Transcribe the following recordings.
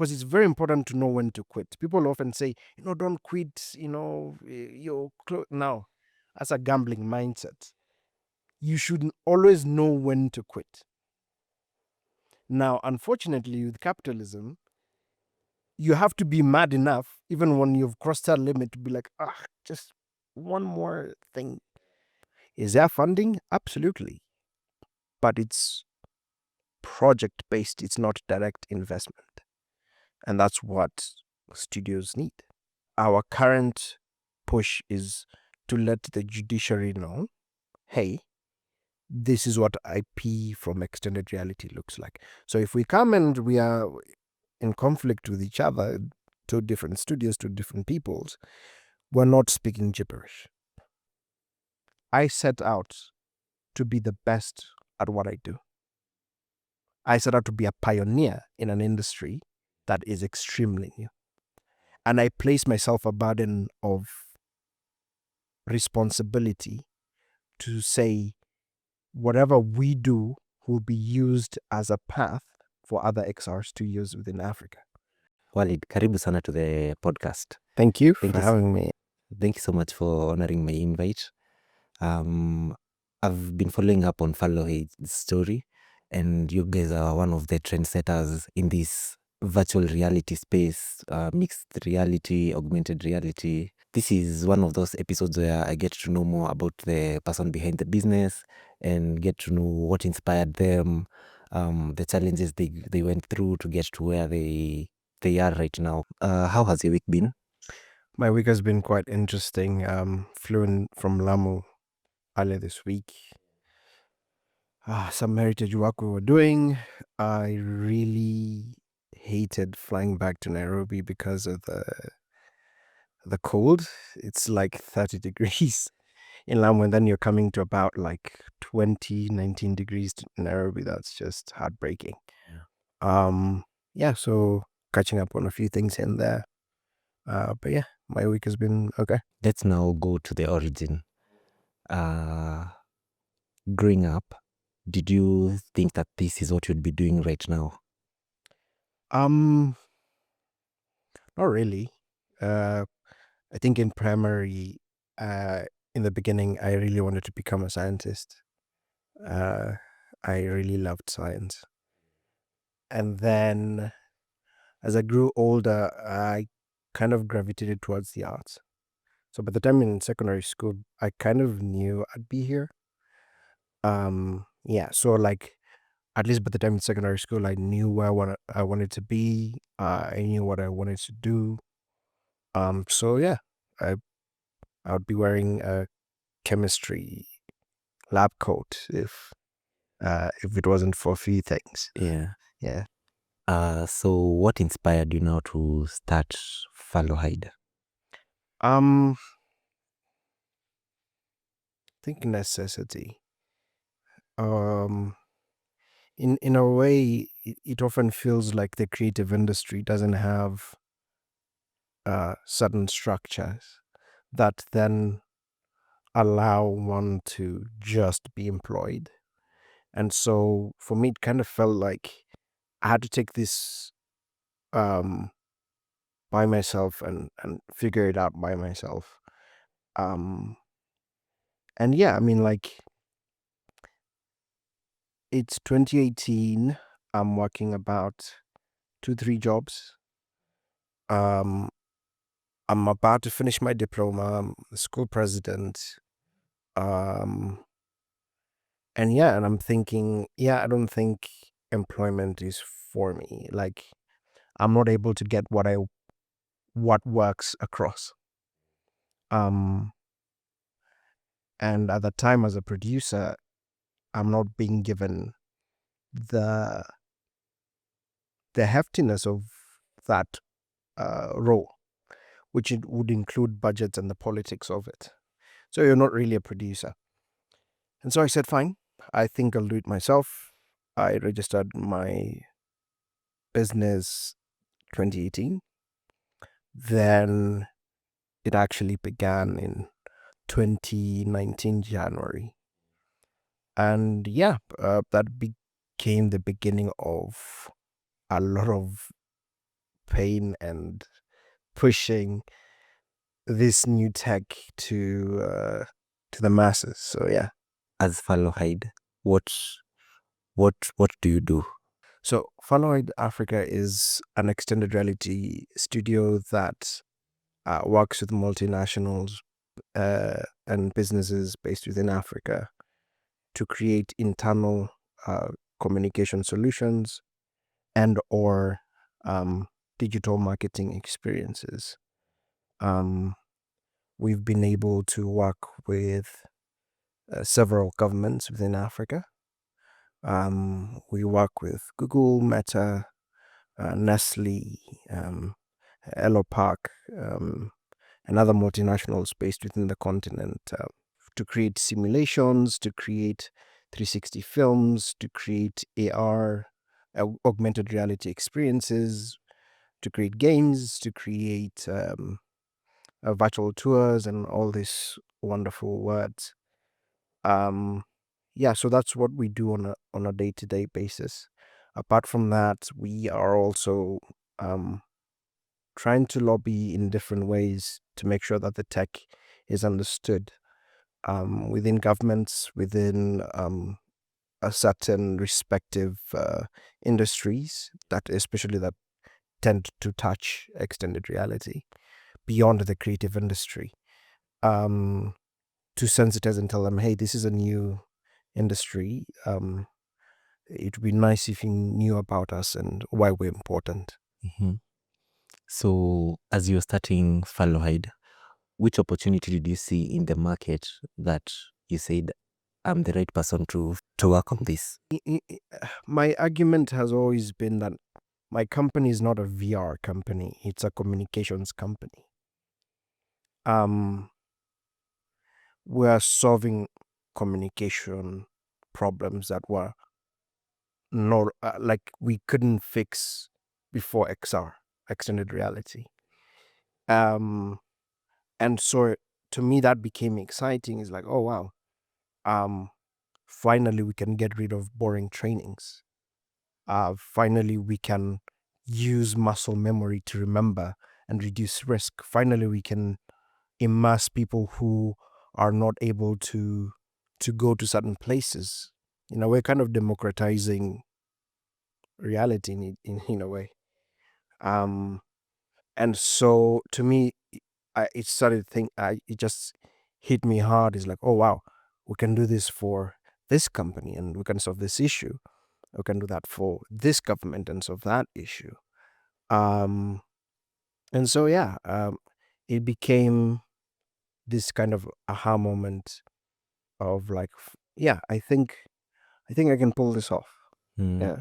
because it's very important to know when to quit. People often say, don't quit, now, as a gambling mindset, you should always know when to quit. Now, unfortunately, with capitalism, you have to be mad enough, even when you've crossed that limit, to be like, just one more thing. Is there funding? Absolutely. But it's project based, it's not direct investment. And that's what studios need. Our current push is to let the judiciary know, hey, this is what IP from extended reality looks like. So if we come and we are in conflict with each other, two different studios, two different peoples, we're not speaking gibberish. I set out to be the best at what I do. I set out to be a pioneer in an industry that is extremely new. And I place myself a burden of responsibility to say whatever we do will be used as a path for other XRs to use within Africa. Walid, karibu sana to the podcast. Thank you for having me. Thank you so much for honoring my invite. I've been following up on Fallohide's story, and you guys are one of the trendsetters in this virtual reality space, mixed reality, augmented reality. This is one of those episodes where I get to know more about the person behind the business and get to know what inspired them, the challenges they went through to get to where they are right now. How has your week been? My week has been quite interesting. Flew in from Lamu earlier this week. Some heritage work we were doing. I really hated flying back to Nairobi because of the cold. It's like 30 degrees in Lamu, and then you're coming to about like 19 degrees in Nairobi. That's just heartbreaking. So catching up on a few things in there. But yeah, my week has been okay. Let's now go to the origin. Growing up, did you think that this is what you'd be doing right now? Not really. I think in primary, in the beginning, I really wanted to become a scientist. I really loved science. And then as I grew older, I kind of gravitated towards the arts. So by the time in secondary school, I kind of knew I'd be here. So like at least by the time in secondary school, I knew where I wanted to be. I knew what I wanted to do. So yeah, I would be wearing a chemistry lab coat if it wasn't for a few things. Yeah. Yeah. So what inspired you now to start Fallohide? I think necessity. In a way, it often feels like the creative industry doesn't have certain structures that then allow one to just be employed. And so for me, it kind of felt like I had to take this by myself and figure it out by myself. And yeah, I mean, like, it's 2018. I'm working about 2-3 jobs. I'm about to finish my diploma. I'm the school president. And I'm thinking, I don't think employment is for me. Like, I'm not able to get what works across. And at the time as a producer, I'm not being given the heftiness of that role, which it would include budgets and the politics of it. So you're not really a producer. And so I said, fine, I think I'll do it myself. I registered my business 2018. Then it actually began in 2019 January. And that became the beginning of a lot of campaign and pushing this new tech to the masses. So yeah. As Fallohide, what do you do? So Fallohide Africa is an extended reality studio that works with multinationals and businesses based within Africa to create internal uh, communication solutions and or digital marketing experiences. Um, we've been able to work with several governments within Africa. We work with Google, Meta, Nestle, Elo Park, and other multinationals based within the continent to create simulations, to create 360 films, to create AR, augmented reality experiences, to create games, to create virtual tours, and all these wonderful words. Yeah, so that's what we do on a day-to-day basis. Apart from that, we are also um, trying to lobby in different ways to make sure that the tech is understood within governments, within a certain respective industries that especially that tend to touch extended reality beyond the creative industry. Um, to sensitize and tell them, hey, this is a new industry. It would be nice if you knew about us and why we're important. Mhm. So, as you're starting Fallohide, which opportunity did you see in the market that you said, I'm the right person to work on this? My argument has always been that my company is not a VR company, it's a communications company. We're solving communication problems that were not like we couldn't fix before XR, extended reality. Um, and so to me that became exciting. It's like, oh wow, um, finally we can get rid of boring trainings. Finally we can use muscle memory to remember and reduce risk. Finally we can immerse people who are not able to go to certain places. You know, we're kind of democratizing reality in a way. Um, and so to me, it started think. It just hit me hard. It's like, oh wow, we can do this for this company, and we can solve this issue. We can do that for this government and solve that issue. Um, and so yeah, it became this kind of aha moment of like, yeah, I think I can pull this off. Mm. Yeah.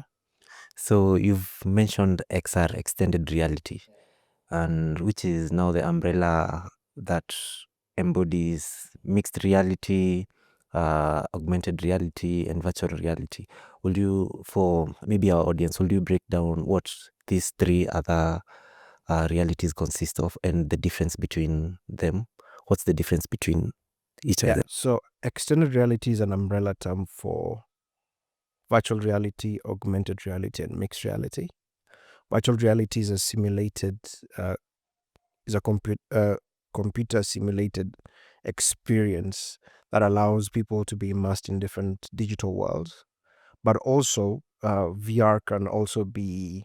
So, you've mentioned XR, extended reality, and which is now the umbrella that embodies mixed reality, augmented reality, and virtual reality. Will you, for maybe our audience, will you break down what these three other realities consist of and the difference between them? What's the difference between each of Yeah. them? So extended reality is an umbrella term for virtual reality, augmented reality, and mixed reality. Virtual reality is a simulated, is a computer simulated experience that allows people to be immersed in different digital worlds. But also, VR can also be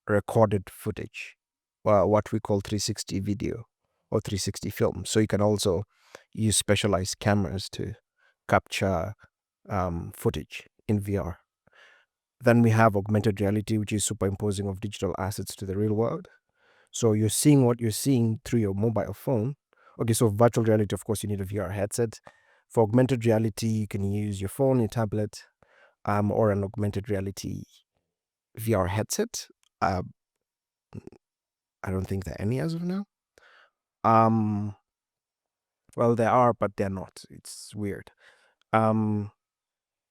recorded footage, what we call 360 video or 360 film. So you can also use specialized cameras to capture footage in VR. Then we have augmented reality, which is superimposing of digital assets to the real world. So you're seeing what you're seeing through your mobile phone. Okay, so virtual reality, of course, you need a VR headset. For augmented reality, you can use your phone, your tablet, or an augmented reality VR headset. Uh, I don't think there are any as of now. Um, well, there are, but they're not. It's weird. Um,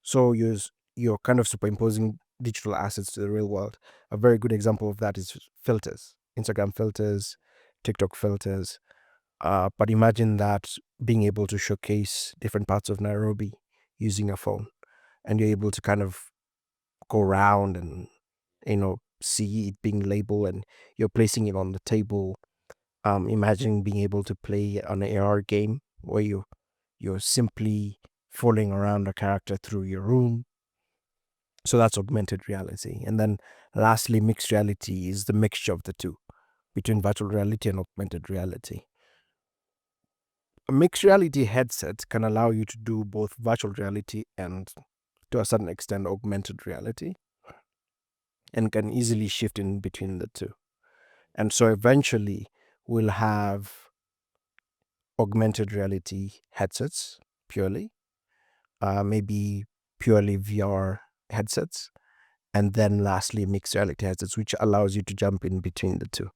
so you're kind of superimposing digital assets to the real world. A very good example of that is filters, Instagram filters, TikTok filters. But imagine that being able to showcase different parts of Nairobi using a phone, and you're able to kind of go around and see it being labeled and you're placing it on the table. Imagine being able to play an AR game where you're simply following around a character through your room. So that's augmented reality. And then lastly, mixed reality is the mixture of the two between virtual reality and augmented reality. A mixed reality headset can allow you to do both virtual reality and, to a certain extent, augmented reality, and can easily shift in between the two. And so eventually, we'll have augmented reality headsets purely, maybe purely VR headsets, and then lastly, mixed reality headsets, which allows you to jump in between the two.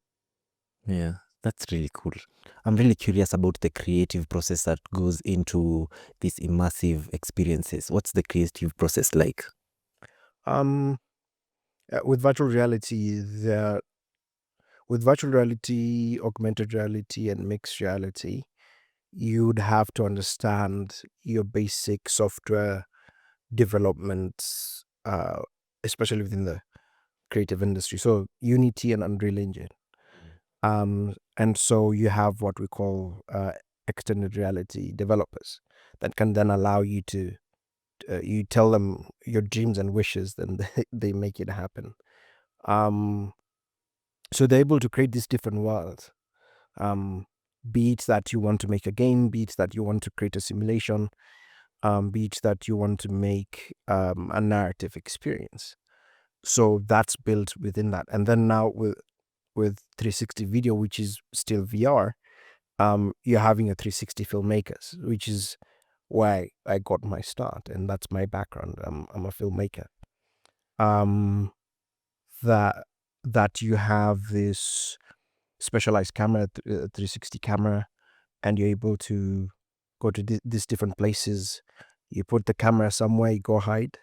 Yeah, that's really cool. I'm really curious about the creative process that goes into these immersive experiences. What's the creative process like? Um, with virtual reality, augmented reality, and mixed reality, you'd have to understand your basic software development, especially within the creative industry. So Unity and Unreal Engine. And so you have what we call extended reality developers that can then allow you to, you tell them your dreams and wishes, then they make it happen. So they're able to create these different worlds. Be it that you want to make a game, be it that you want to create a simulation, be it that you want to make a narrative experience. So that's built within that. And then now with 360 video, which is still VR, you're having a 360 filmmakers, which is why I got my start, and that's my background. I'm a filmmaker. Um, that that you have this specialized camera, 360 camera, and you're able to go to these different places. You put the camera somewhere, you go hide,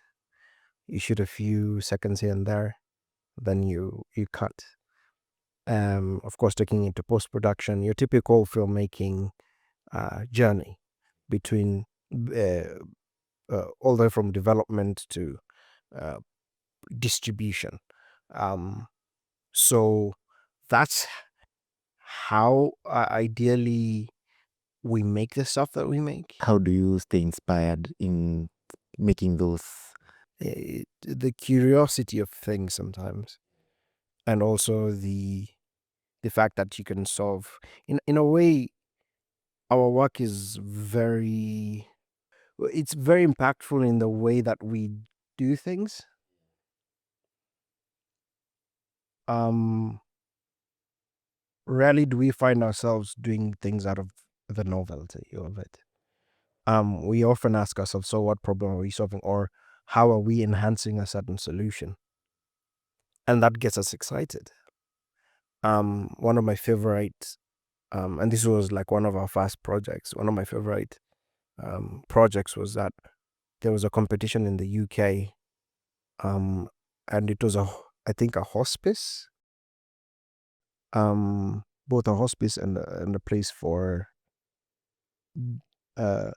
you shoot a few seconds here and there, then you cut. Of course, taking into post production, your typical filmmaking journey between all the way from development to uh, distribution. Um, so that's how ideally we make the stuff that we make. How do you stay inspired in making those? The curiosity of things sometimes, and also the fact that you can solve. In a way, our work is it's very impactful in the way that we do things. Um, Rarely do we find ourselves doing things out of the novelty of it. We often ask ourselves, so what problem are we solving, or how are we enhancing a certain solution? And that gets us excited. One of my favorite, and this was like one of our first projects, one of my favorite projects was that there was a competition in the UK, and it was I think a hospice, both a hospice and a place for uh,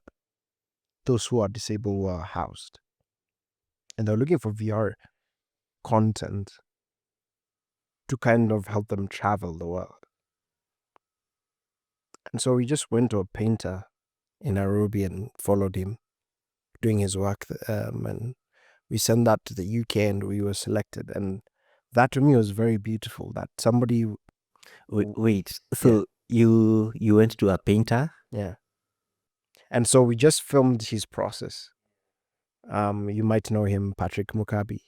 those who are disabled who are housed, and they're looking for VR content to kind of help them travel the world. And so we just went to a painter in Nairobi and followed him doing his work, and we sent that to the UK and we were selected. And that to me was very beautiful. That somebody, Wait, yeah, so you went to a painter? yeah, and so we just filmed his process. You might know him, Patrick Mukabi,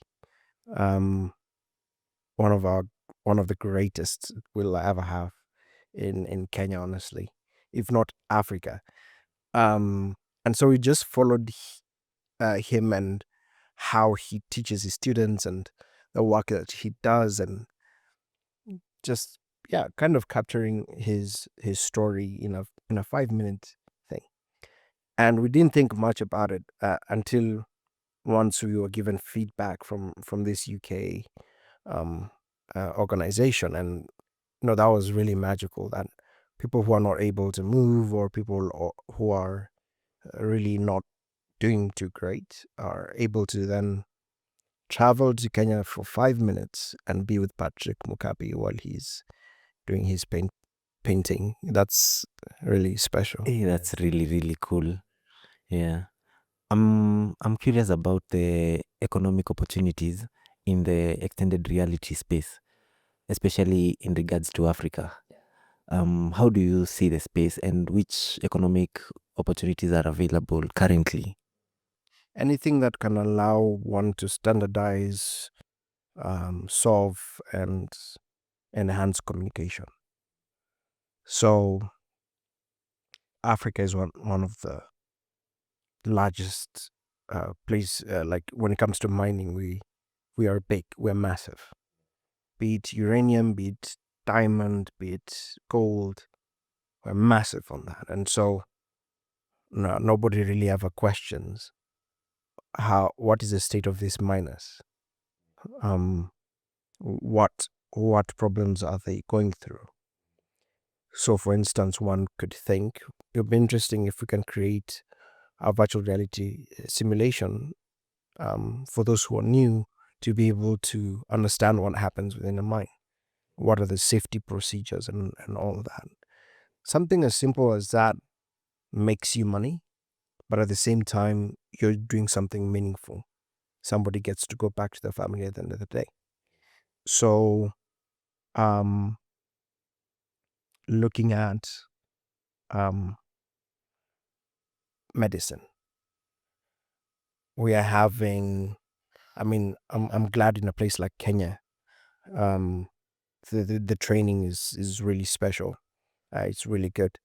um, one of our one of the greatest we'll ever have in Kenya, honestly, if not Africa. And so we just followed him and how he teaches his students and the work that he does, and just, yeah, kind of capturing his story in a 5 minute thing. And we didn't think much about it until once we were given feedback from this UK um, organization, and that was really magical. That people who are not able to move, or people who are really not doing too great, are able to then travel to Kenya for 5 minutes and be with Patrick Mukapi while he's doing his painting. That's really special. Hey, that's really, really cool. Yeah. I'm curious about the economic opportunities in the extended reality space, especially in regards to Africa. How do you see the space and which economic opportunities are available currently? Anything that can allow one to standardize, solve, and enhance communication. So Africa is one of the largest place. Like when it comes to mining, we are big. We're massive. Be it uranium, be it diamond, be it gold, we're massive on that. And so nobody really ever questions what is the state of these miners. Um, what problems are they going through? So, for instance, one could think it would be interesting if we can create a virtual reality simulation for those who are new to be able to understand what happens within a mine. What are the safety procedures and all of that? Something as simple as that makes you money, but at the same time, you're doing something meaningful. Somebody gets to go back to their family at the end of the day. So, um, looking at um, medicine, we are having. I mean, I'm glad in a place like Kenya, um, the training is really special. It's really good.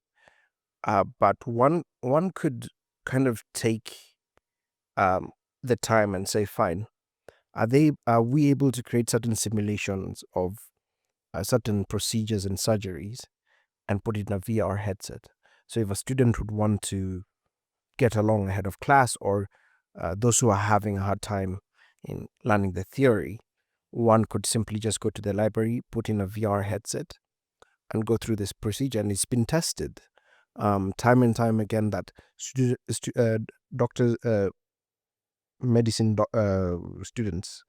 But one could kind of take um, the time and say, fine, are we able to create certain simulations of certain procedures and surgeries and put it in a VR headset? So if a student would want to get along ahead of class, or those who are having a hard time in learning the theory, one could simply just go to the library, put in a VR headset, and go through this procedure. And it's been tested time and time again that doctors, medicine students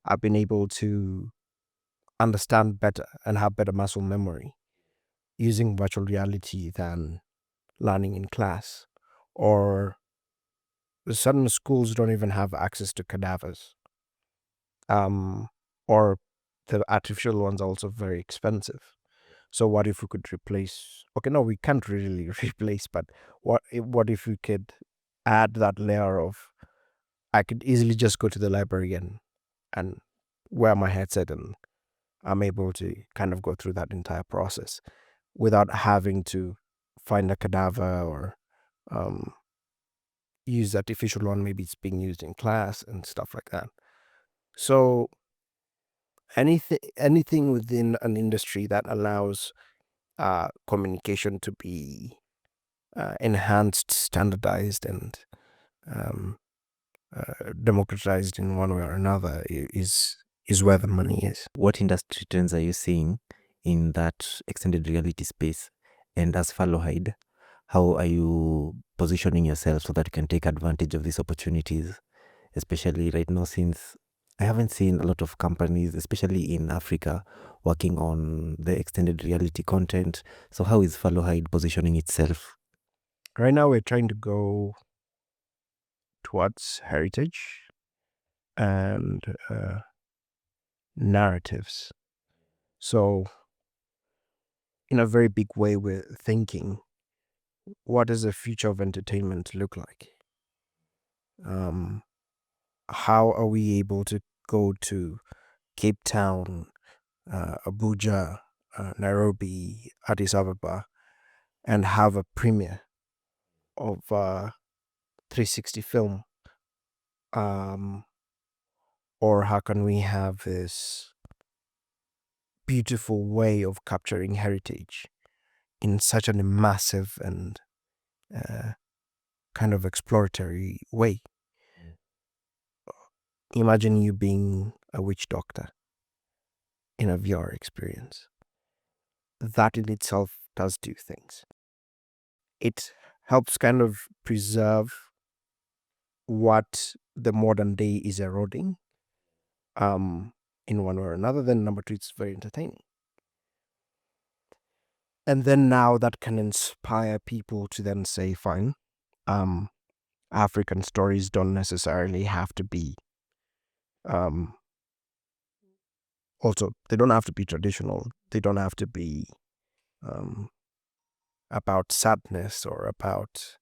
have been able to understand better and have better muscle memory using virtual reality than learning in class. Or certain schools don't even have access to cadavers. Or the artificial ones are also very expensive. So what if we could replace? Okay, no, we can't really replace, but what if we could add that layer of? I could easily just go to the library and wear my headset, and I'm able to kind of go through that entire process without having to find a cadaver or um, use artificial one. Maybe it's being used in class and stuff like that. So anything within an industry that allows communication to be enhanced, standardized, and um, democratized in one way or another is where the money is. What industry trends are you seeing in that extended reality space? And as Fallohide, how are you positioning yourself so that you can take advantage of these opportunities, especially right now, since I haven't seen a lot of companies, especially in Africa, working on the extended reality content. So how is Fallohide positioning itself? Right now, we're trying to go towards heritage and narratives. So, in a very big way, we're thinking, what does the future of entertainment look like? How are we able to go to Cape Town, Abuja, Nairobi, Addis Ababa, and have a premiere of 360 film? Or how can we have this beautiful way of capturing heritage in such a massive and uh, kind of exploratory way? Imagine you being a witch doctor in a VR experience. That in itself does two things. It helps kind of preserve what the modern day is eroding, in one way or another. Then number two, it's very entertaining. And then now that can inspire people to then say, fine, um, African stories don't necessarily have to be, um, also, they don't have to be traditional. They don't have to be um, about sadness or about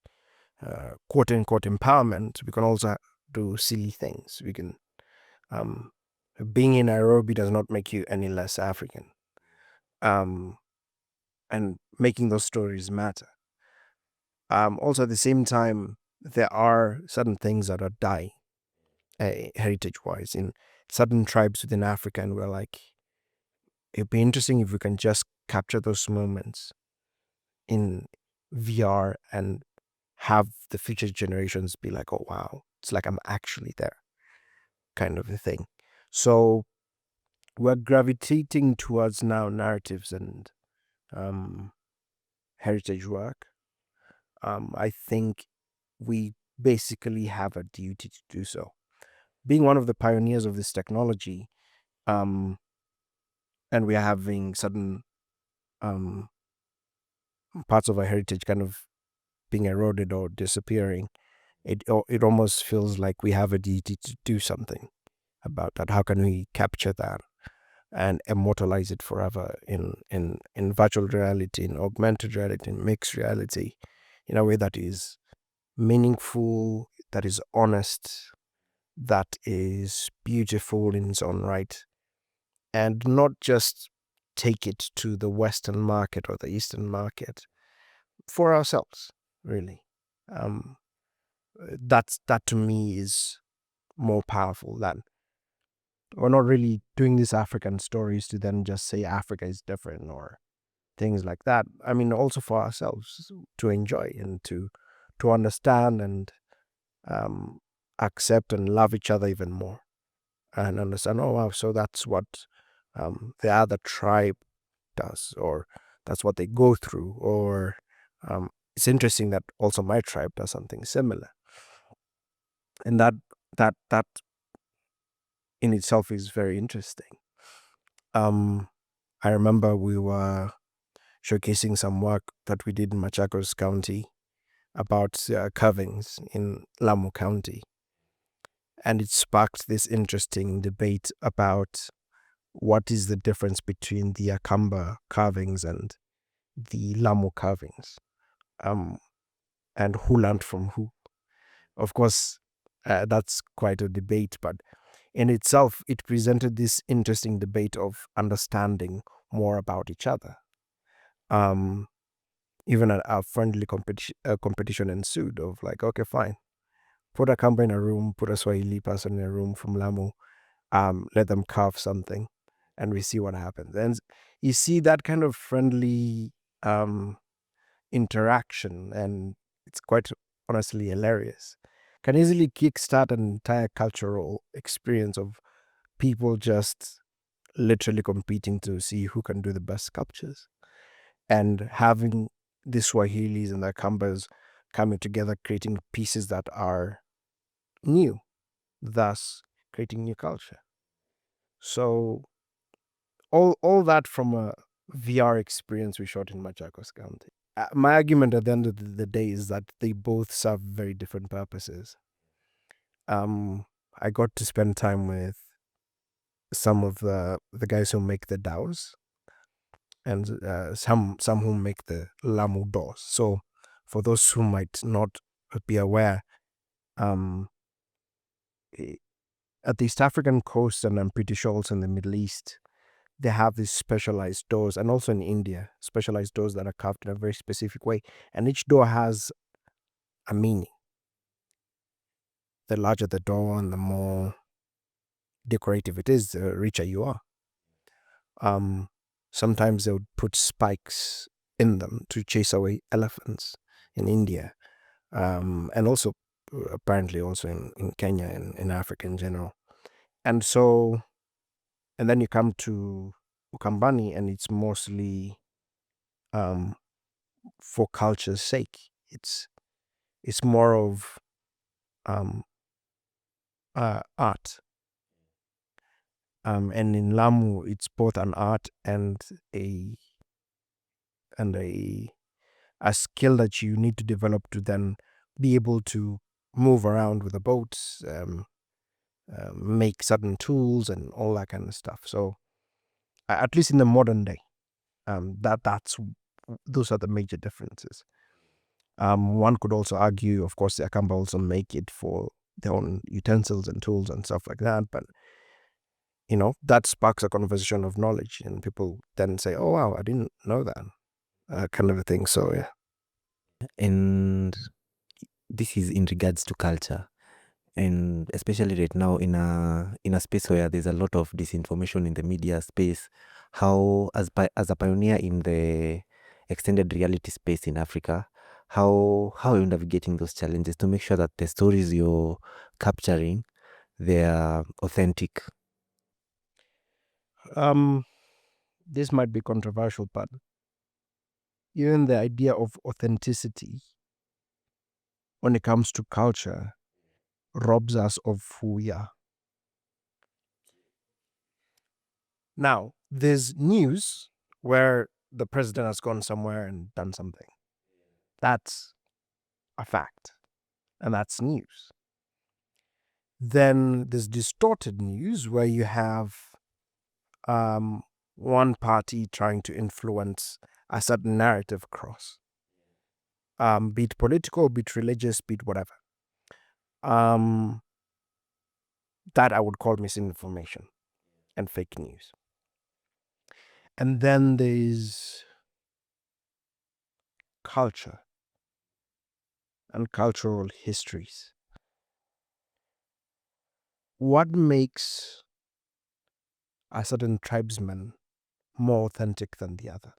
quote unquote empowerment. We can also do silly things. We can, um, being in Nairobi does not make you any less African. Um, and making those stories matter. Also, at the same time, there are certain things that are dying heritage wise in certain tribes within Africa, and we're like, it'd be interesting if we can just capture those moments in VR and have the future generations be like, oh wow, it's like I'm actually there, kind of a thing. So we're gravitating towards now narratives and um, heritage work. I think we basically have a duty to do so. Being one of the pioneers of this technology, um, and we are having certain um, parts of our heritage kind of being eroded or disappearing, it almost feels like we have a duty to do something about that. How can we capture that and immortalize it forever in virtual reality, in augmented reality, in mixed reality, in a way that is meaningful, that is honest, that is beautiful in its own right, and not just take it to the Western market or the Eastern market for ourselves, really. Um, that to me is more powerful than we're not really doing these African stories to then just say Africa is different or things like that. I mean, also for ourselves to enjoy and to understand and um, accept and love each other even more and understand. Oh wow, so that's what the other tribe does, or that's what they go through, or it's interesting that also my tribe does something similar, and that in itself is very interesting. Um, I remember we were showcasing some work that we did in Machakos County about carvings in Lamu County, and it sparked this interesting debate about what is the difference between the Akamba carvings and the Lamu carvings, um, and who learned from who. Of course, that's quite a debate, but in itself, it presented this interesting debate of understanding more about each other. Um, Even a friendly competition ensued of like, okay, fine, put a Kamba in a room, put a Swahili person in a room from Lamu, let them carve something, and we see what happens. And you see that kind of friendly um, interaction, and it's quite honestly hilarious. Can easily kickstart an entire cultural experience of people just literally competing to see who can do the best sculptures, and having the Swahilis and the Kambas coming together, creating pieces that are new, thus creating new culture. So all that from a VR experience we shot in Machakos County. My argument at the end of the day is that they both serve very different purposes. I got to spend time with some of the guys who make the DAOs, and some who make the Lamu doors. So for those who might not be aware, um, eh, at the East African coast, and I'm pretty sure also in the Middle East, they have these specialized doors, and also in India, specialized doors that are carved in a very specific way. And each door has a meaning. The larger the door and the more decorative it is, the richer you are. Um, Sometimes they would put spikes in them to chase away elephants in India, and also apparently also in Kenya and in Africa in general. And so, and then you come to Ukambani, and it's mostly um, for culture's sake. It's more of art. And in Lamu, it's both an art and a and a skill that you need to develop to then be able to move around with the boats, make certain tools and all that kind of stuff. So at least in the modern day, that's those are the major differences. One could also argue, of course, the Akamba also make it for their own utensils and tools and stuff like that, but that sparks a conversation of knowledge, and people then say, "Oh wow, I didn't know that," kind of a thing. So yeah. And this is in regards to culture. And especially right now in a space where there's a lot of disinformation in the media space, how as a pioneer in the extended reality space in Africa, how are you navigating those challenges to make sure that the stories you're capturing, they are authentic? This might be controversial, but even the idea of authenticity when it comes to culture robs us of who we are. Now, there's news where the president has gone somewhere and done something. That's a fact, and that's news. Then there's distorted news where you have um, one party trying to influence a certain narrative across, be it political, be it religious, be it whatever. Um, that I would call misinformation and fake news. And then there's culture and cultural histories. What makes a certain tribesman more authentic than the other?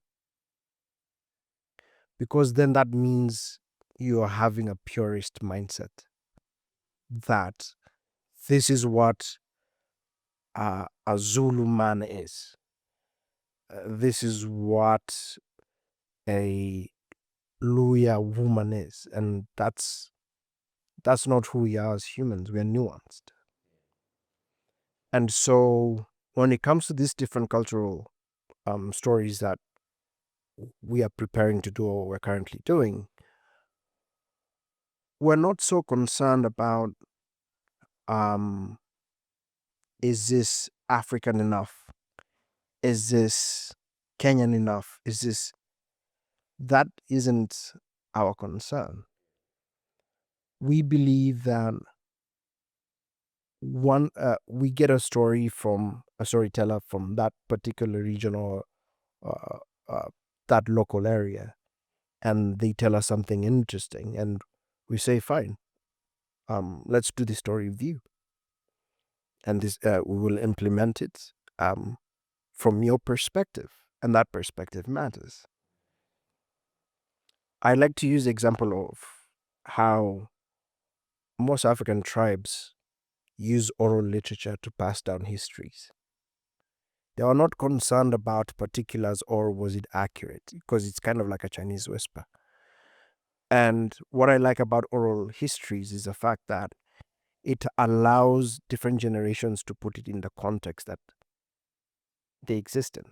Because then that means you're having a purist mindset that this is what a Zulu man is. This is what a Luya woman is, and that's not who we are as humans. We are nuanced. And so when it comes to these different cultural stories that we are preparing to do or we're currently doing, we're not so concerned about um, is this African enough? Is this Kenyan enough? Is this that isn't our concern. We believe that we get a story from a storyteller from that particular region or uh, uh, that local area, and they tell us something interesting, and we say, "Fine, let's do the story with you," and this we will implement it from your perspective, and that perspective matters. I like to use the example of how most African tribes use oral literature to pass down histories. They are not concerned about particulars or was it accurate, because it's kind of like a Chinese whisper. And what I like about oral histories is the fact that it allows different generations to put it in the context that they exist in.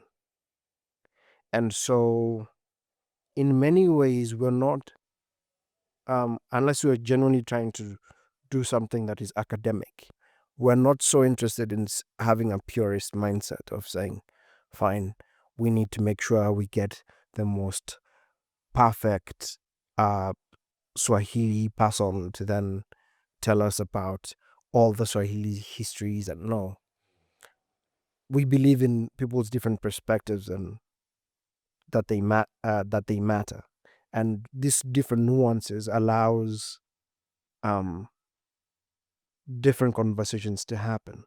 And so, in many ways, we're not, unless we're genuinely trying to do something that is academic, we're not so interested in having a purist mindset of saying, fine, we need to make sure we get the most perfect Swahili person to then tell us about all the Swahili histories. And no, we believe in people's different perspectives and that they matter, and these different nuances allows um, different conversations to happen.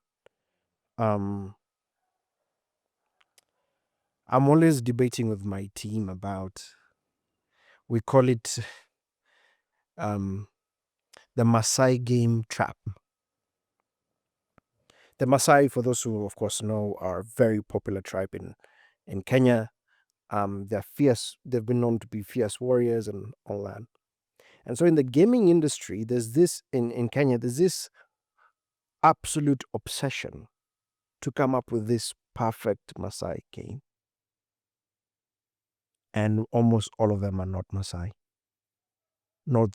Um, I'm always debating with my team about, we call it um, the Maasai game trap. The Maasai, for those who, of course, know, are a very popular tribe in Kenya. They're fierce. They've been known to be fierce warriors and all that. And so in the gaming industry, there's this, in Kenya, there's this absolute obsession to come up with this perfect Maasai game. And almost all of them are not Maasai. Nor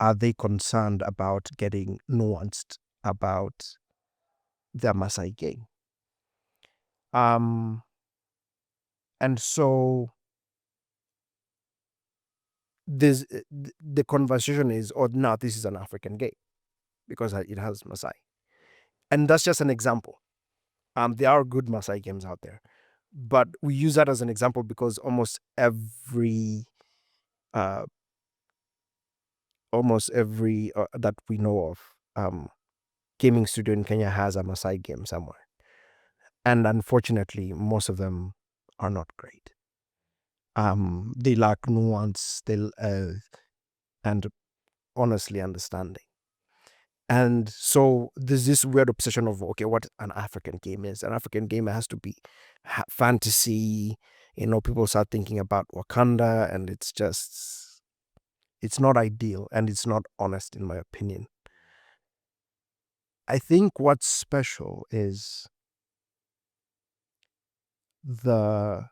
are they concerned about getting nuanced about their Maasai game. And so this the conversation is, oh, no, this is an African game because it has Maasai, and that's just an example. There are good Maasai games out there, but we use that as an example because almost every that we know of gaming studio in Kenya has a Maasai game somewhere, and unfortunately, most of them are not great. They lack nuance, and honestly understanding. And so there's this weird obsession of, okay, what an African game is. An African game has to be fantasy. People start thinking about Wakanda, and it's not ideal, and it's not honest, in my opinion. I think what's special is the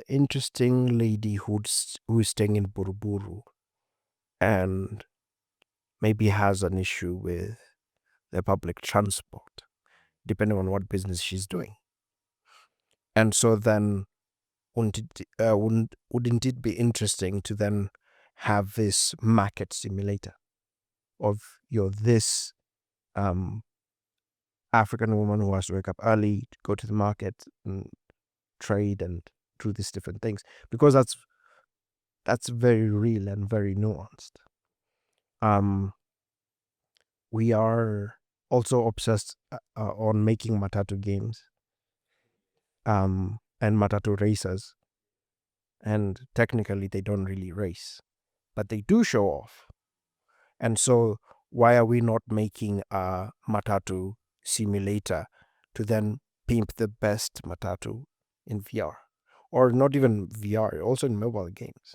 interesting lady who's staying in Buruburu and maybe has an issue with the public transport, depending on what business she's doing. And so then wouldn't it be interesting to then have this market simulator of this African woman who has to wake up early, go to the market and trade and do these different things, because that's very real and very nuanced. We are also obsessed on making matatu games and matatu racers, and technically they don't really race, but they do show off. And so why are we not making a matatu simulator to then pimp the best matatu in VR, or not even VR, also in mobile games?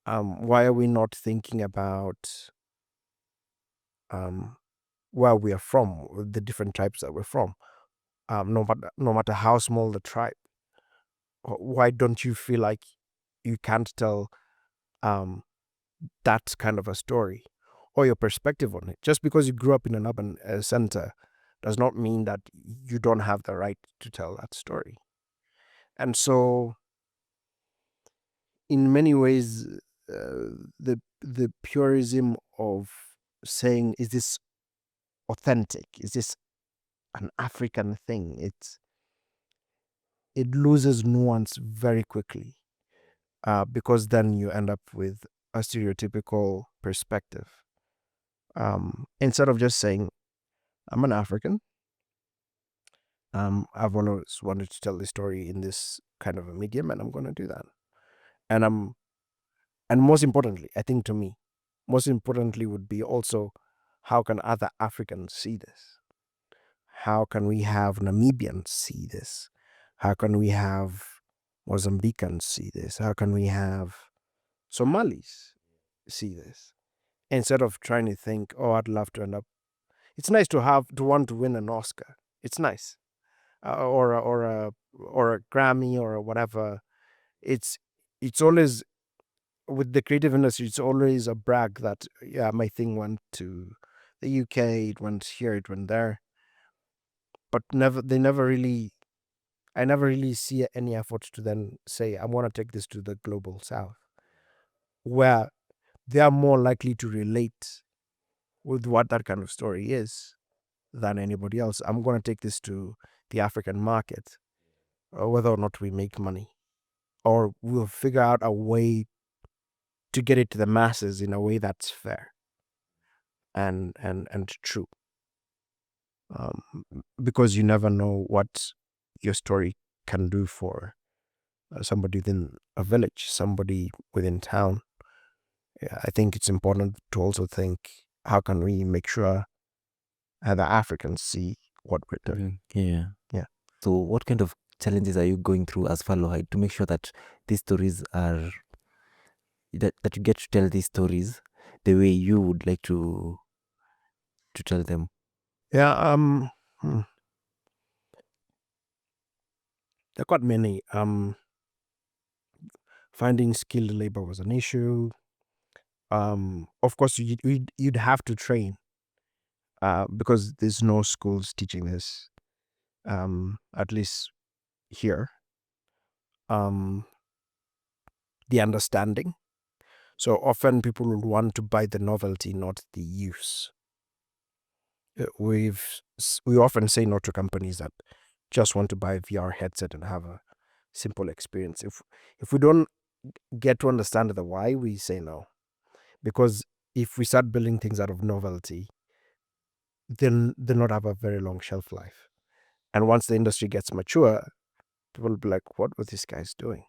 Why are we not thinking about where we are from, the different tribes that we're from? No matter how small the tribe, why don't you feel like you can't tell that kind of a story or your perspective on it? Just because you grew up in an urban center does not mean that you don't have the right to tell that story. And so, in many ways, the purism of saying, is this authentic? Is this an African thing? It loses nuance very quickly, because then you end up with a stereotypical perspective. Instead of just saying, I'm an African, I've always wanted to tell the story in this kind of a medium, and I'm going to do that. And most importantly, I think to me, most importantly would be also, how can other Africans see this? How can we have Namibians see this? How can we have Mozambicans see this? How can we have Somalis see this? Instead of trying to think, oh, I'd love to end up. It's nice to want to win an Oscar. It's nice, or a Grammy or whatever. It's always, with the creative industry, it's always a brag that, yeah, my thing went to the UK, it went here, it went there, but I never really see any effort to then say, I want to take this to the global south, where they are more likely to relate with what that kind of story is than anybody else. I'm going to take this to the African market, whether or not we make money, or we'll figure out a way to get it to the masses in a way that's fair and true. Because you never know what your story can do for somebody within a village, somebody within town. Yeah, I think it's important to also think, how can we make sure other Africans see what we're doing? Yeah. Yeah. So what kind of challenges are you going through as Fallohide to make sure that these stories are, that you get to tell these stories the way you would like to tell them? Yeah. Hmm. There are quite many. Finding skilled labor was an issue. Of course, you'd have to train because there's no schools teaching this. At least here. Um, the understanding. So often people will want to buy the novelty, not the use. We often say no to companies that just want to buy a VR headset and have a simple experience. If we don't get to understand the why, we say no. Because if we start building things out of novelty, then they'll not have a very long shelf life. And once the industry gets mature, people will be like, what were these guys doing?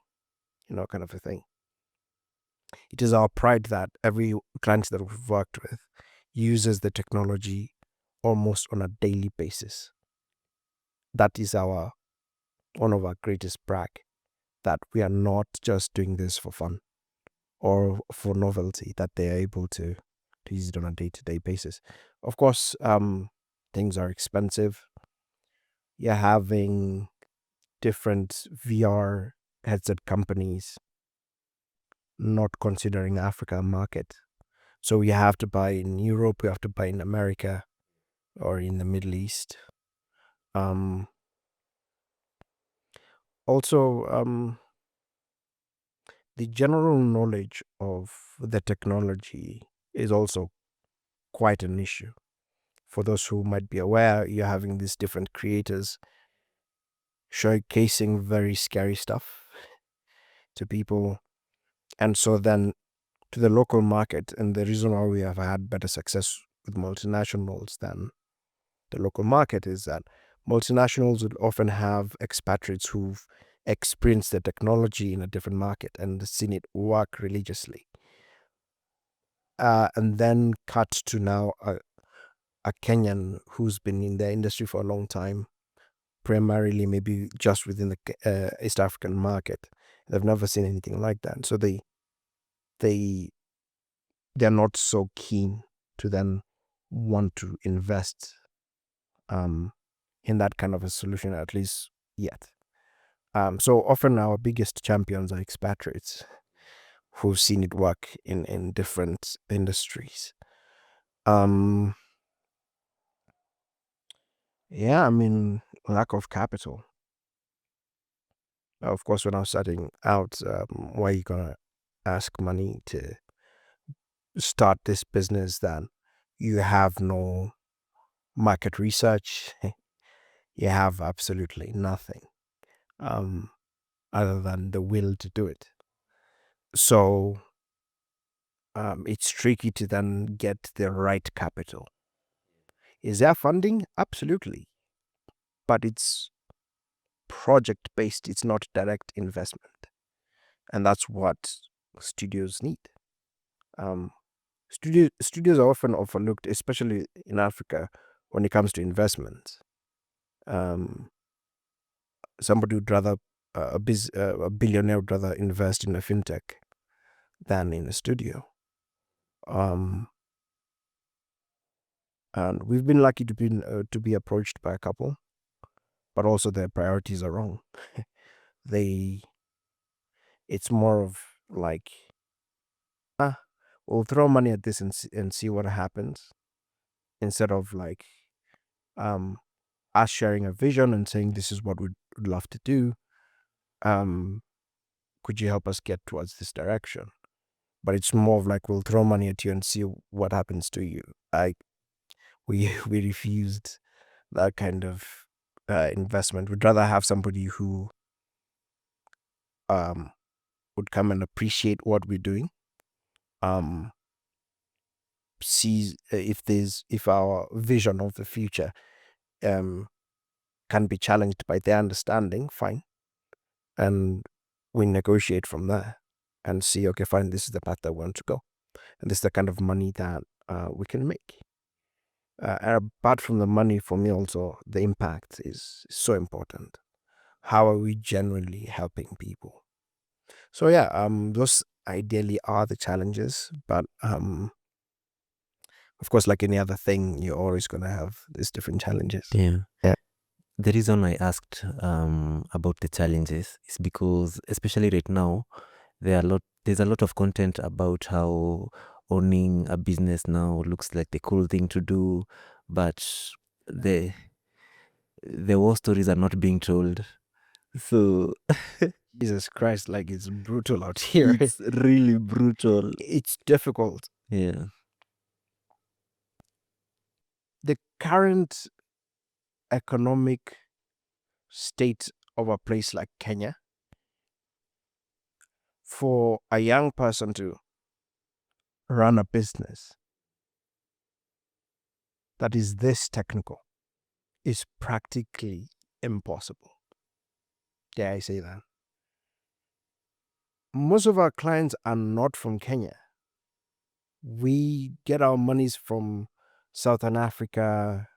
Kind of a thing. It is our pride that every client that we've worked with uses the technology almost on a daily basis. That is one of our greatest brag, that we are not just doing this for fun or for novelty, that they are able to use it on a day-to-day basis. Of course, things are expensive. You're having different VR headset companies not considering Africa market. So you have to buy in Europe, you have to buy in America or in the Middle East. Um, Also, the general knowledge of the technology is also quite an issue. For those who might be aware, you're having these different creators showcasing very scary stuff to people. And so then to the local market, and the reason why we have had better success with multinationals than the local market is that multinationals would often have expatriates who've experienced the technology in a different market and seen it work religiously. And then cut to now a Kenyan who's been in the industry for a long time, primarily maybe just within the East African market. They've never seen anything like that, so they they're not so keen to then want to invest um, in that kind of a solution, at least yet. So often our biggest champions are expatriates who've seen it work in different industries. Um, yeah, I mean, lack of capital. Of course, when I was starting out, why are you gonna ask money to start this business then you have no market research? You have absolutely nothing um, other than the will to do it. So it's tricky to then get the right capital. Is there funding? Absolutely. But it's project based, it's not direct investment. And that's what studios need. Um, studios are often overlooked, especially in Africa, when it comes to investment. Um, Somebody would rather, a billionaire would rather invest in a fintech than in a studio. Um, and we've been lucky to be approached by a couple, but also their priorities are wrong. they It's more of like, ah, we'll throw money at this and see what happens, instead of like um us sharing a vision and saying this is what we'd love to do. um could you help us get towards this direction? But it's more of like, we'll throw money at you and see what happens to you. We refused that kind of investment. We'd rather have somebody who um would come and appreciate what we're doing, um sees if our vision of the future um can be challenged by their understanding, fine, and we negotiate from there and see, okay, fine, this is the path that we want to go, and this is the kind of money that we can make. And apart from the money, for me also, the impact is so important. How are we generally helping people? So yeah, those ideally are the challenges, but of course, like any other thing, you're always going to have these different challenges. Yeah. Yeah. The reason I asked about the challenges is because, especially right now, there's a lot of content about how owning a business now looks like the cool thing to do, but the war stories are not being told. So Jesus Christ, like it's brutal out here. it's really brutal. It's difficult. Yeah. The current economic state of a place like Kenya, for a young person to run a business that is this technical is practically impossible. Dare I say that? Most of our clients are not from Kenya. We get our monies from Southern Africa,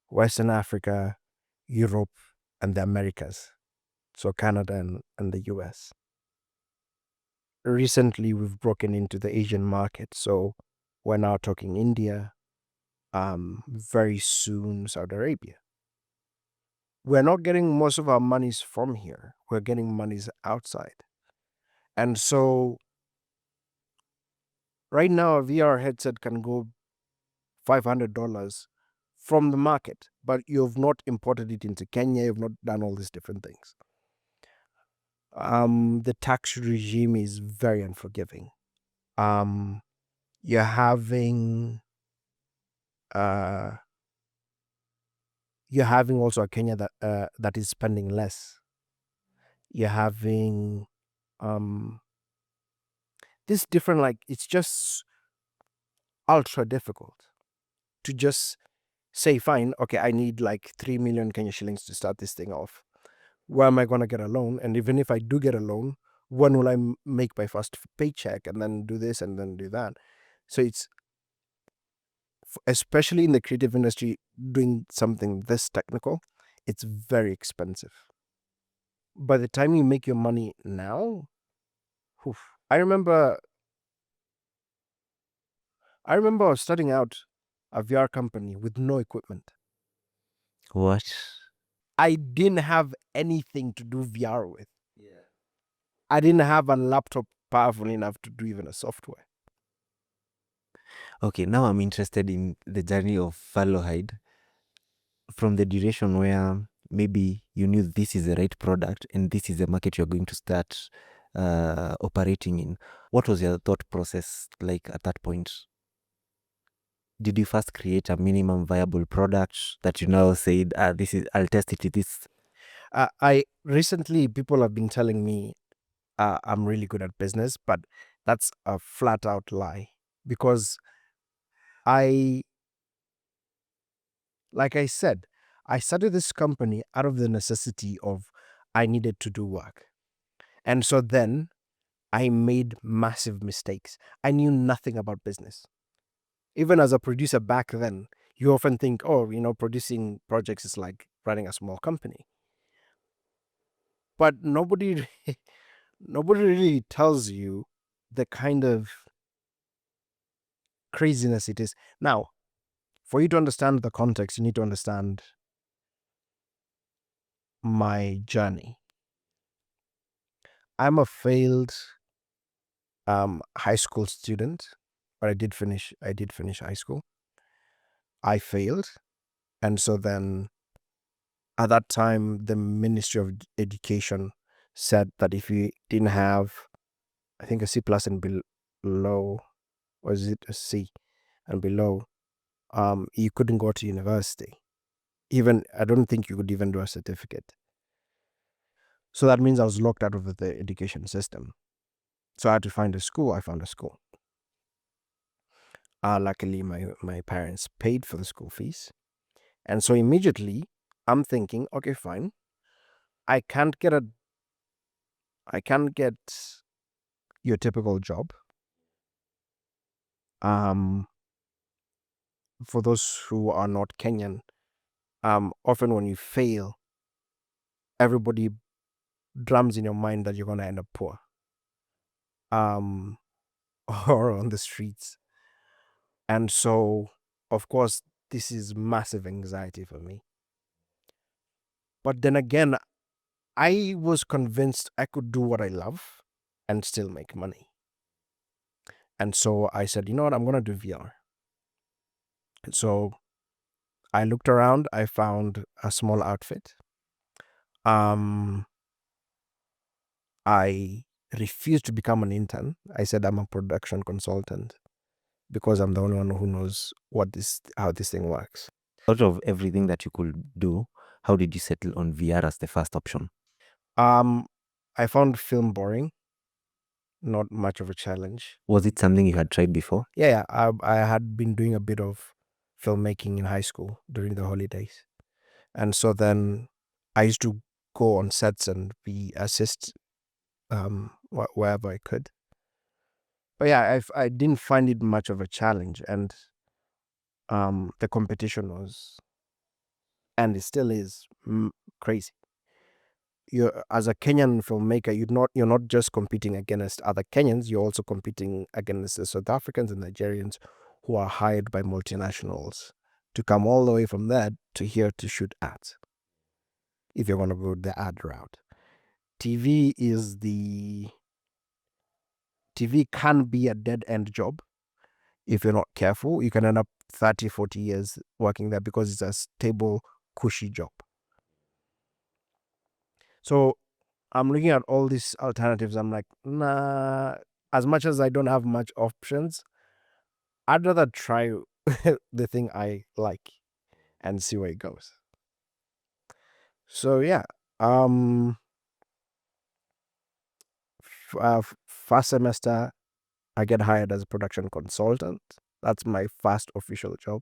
Western Africa, Europe, and the Americas. So Canada and the US. Recently, we've broken into the Asian market. So we're now talking India, very soon Saudi Arabia. We're not getting most of our monies from here. We're getting monies outside. And so right now, a VR headset can go $500 from the market, but you've not imported it into Kenya. You've not done all these different things. The tax regime is very unforgiving. You're having also a Kenya that is spending less. You're having this different, like, it's just ultra difficult to just say, fine, okay, I need like 3 million Kenya shillings to start this thing off. Where am I going to get a loan? And even if I do get a loan, when will I make my first paycheck and then do this and then do that? So it's, especially in the creative industry, doing something this technical, it's very expensive. By the time you make your money now, oof. I remember I was starting out a VR company with no equipment. What? I didn't have anything to do VR with. Yeah. I didn't have a laptop powerful enough to do even a software. Okay, now I'm interested in the journey of Fallohide from the duration where maybe you knew this is the right product and this is the market you're going to start operating in. What was your thought process like at that point? Did you first create a minimum viable product that you now said, I'll test it with this? I recently, people have been telling me I'm really good at business, but that's a flat out lie, because like I said, I started this company out of the necessity of I needed to do work. And so then I made massive mistakes. I knew nothing about business. Even as a producer back then, you often think, oh, producing projects is like running a small company. But nobody really tells you the kind of craziness it is. Now, for you to understand the context, you need to understand my journey. I'm a failed high school student, but I did finish high school. I failed. And so then at that time, the Ministry of Education said that if you didn't have, I think, a C plus and below, or is it a C and below, you couldn't go to university. Even, I don't think you could even do a certificate. So that means I was locked out of the education system. So I had to find a school. I found a school. Luckily, my parents paid for the school fees. And so immediately I'm thinking, okay, fine. I can't get your typical job. For those who are not Kenyan, often when you fail, everybody drums in your mind that you're gonna end up poor. Or on the streets. And so of course, this is massive anxiety for me. But then again, I was convinced I could do what I love and still make money. And so I said, you know what, I'm going to do VR. So I looked around, I found a small outfit. Um, I refused to become an intern. I said I'm a production consultant because I'm the only one who knows how this thing works. Out of everything that you could do, how did you settle on VR as the first option? I found film boring, not much of a challenge. Was it something you had tried before? Yeah. I had been doing a bit of filmmaking in high school during the holidays. And so then I used to go on sets and be assist wherever I could. But yeah, I didn't find it much of a challenge, and the competition was, and it still is, crazy. You're, as a Kenyan filmmaker, you're not just competing against other Kenyans. You're also competing against the South Africans and Nigerians who are hired by multinationals to come all the way from there to here to shoot ads. If you're going to go the ad route, TV can be a dead end job if you're not careful. You can end up 30, 40 years working there because it's a stable, cushy job. So I'm looking at all these alternatives. I'm like, nah, as much as I don't have much options, I'd rather try the thing I like and see where it goes. So yeah, first semester, I get hired as a production consultant. That's my first official job.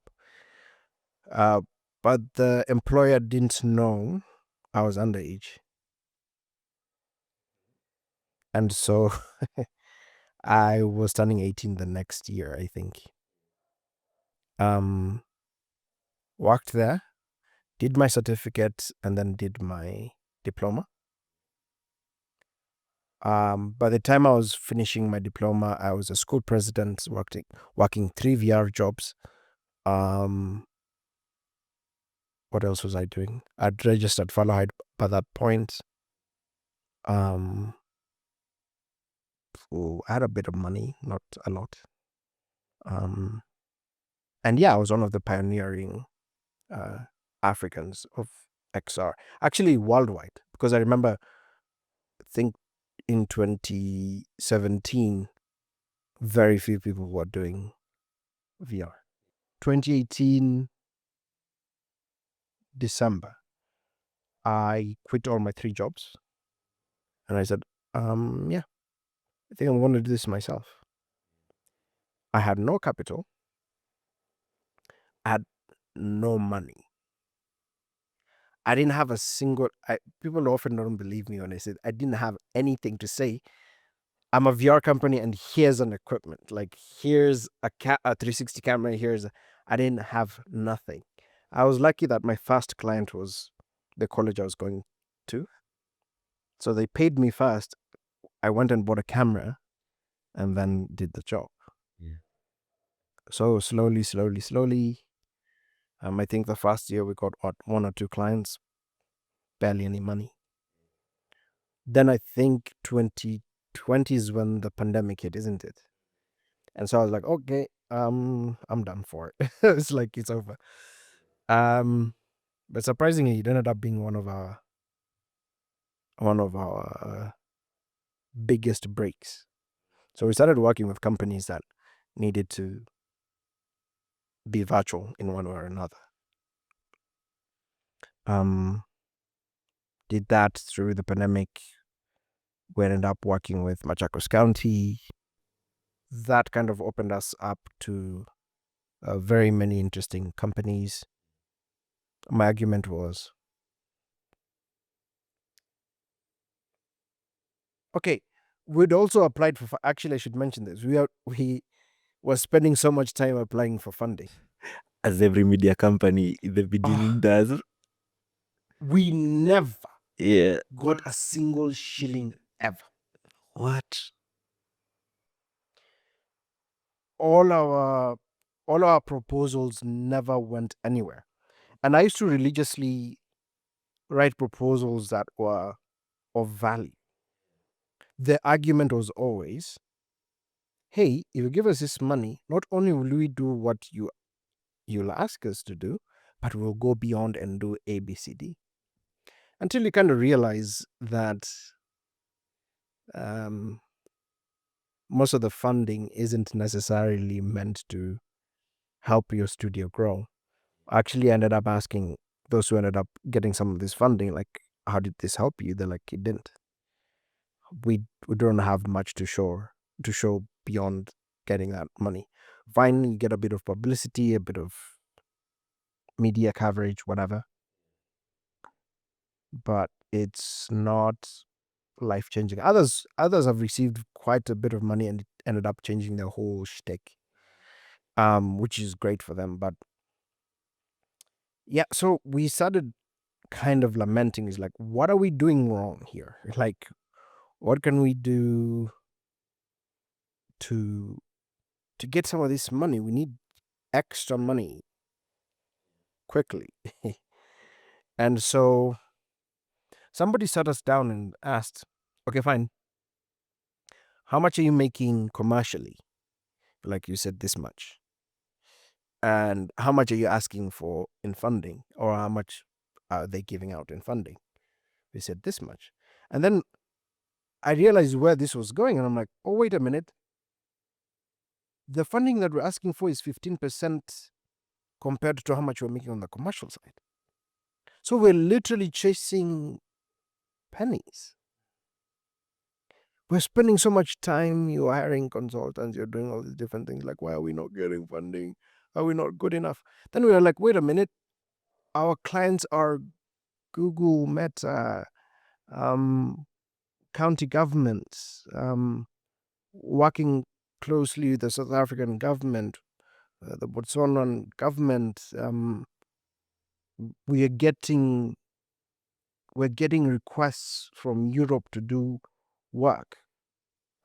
But the employer didn't know I was underage. And so I was turning 18 the next year, I think. Worked there, did my certificate, and then did my diploma. By the time I was finishing my diploma, I was a school president, working 3 VR jobs. What else was I doing? I'd registered Fallohide by that point. I had a bit of money, not a lot. And yeah, I was one of the pioneering Africans of XR, actually worldwide, because I remember, I think in 2017, very few people were doing VR. 2018 December, I quit all my 3 jobs, and I said, yeah, I think I'm going to do this myself. I had no capital. I had no money. I didn't have a single. People often don't believe me when I say I didn't have anything to say. I'm a VR company, and here's an equipment. Like, here's a 360 camera. I didn't have nothing. I was lucky that my first client was the college I was going to, so they paid me first. I went and bought a camera, and then did the job. Yeah. So slowly. I think the first year we got 1 or 2 clients, barely any money. Then I think 2020 is when the pandemic hit, isn't it? And so I was like, okay, I'm done for it. It's like, it's over. But surprisingly, it ended up being one of our biggest breaks. So we started working with companies that needed to be virtual in one way or another. Did that through the pandemic. We ended up working with Machakos County. That kind of opened us up to very many interesting companies. My argument was, okay, we'd also applied for. Actually, I should mention this. We were spending so much time applying for funding, as every media company in the beginning does. We never Yeah. got a single shilling ever. What? All our all our proposals never went anywhere. And I used to religiously write proposals that were of value. The argument was always, hey, if you give us this money, not only will we do what you'll ask us to do, but we'll go beyond and do A, B, C, D. Until you kind of realize that um, most of the funding isn't necessarily meant to help your studio grow. I actually ended up asking those who ended up getting some of this funding, like, how did this help you? They're like, it didn't. We don't have much to show beyond getting that money. Fine, you get a bit of publicity, a bit of media coverage, whatever, but it's not life changing. Others have received quite a bit of money and it ended up changing their whole shtick, which is great for them. But yeah, so we started kind of lamenting, is like, what are we doing wrong here? Like, what can we do to get some of this money? We need extra money quickly. And so somebody sat us down and asked, okay, fine, how much are you making commercially? Like you said, this much. And how much are you asking for in funding, or how much are they giving out in funding? We said this much. And then I realized where this was going, and I'm like, oh, wait a minute. The funding that we're asking for is 15% compared to how much we're making on the commercial side. So we're literally chasing pennies. We're spending so much time, you're hiring consultants, you're doing all these different things. Like, why are we not getting funding? Are we not good enough? Then we were like, wait a minute. Our clients are Google, Meta, county governments, working closely with the South African government, the Botswanan government. We are getting we're getting requests from Europe to do work,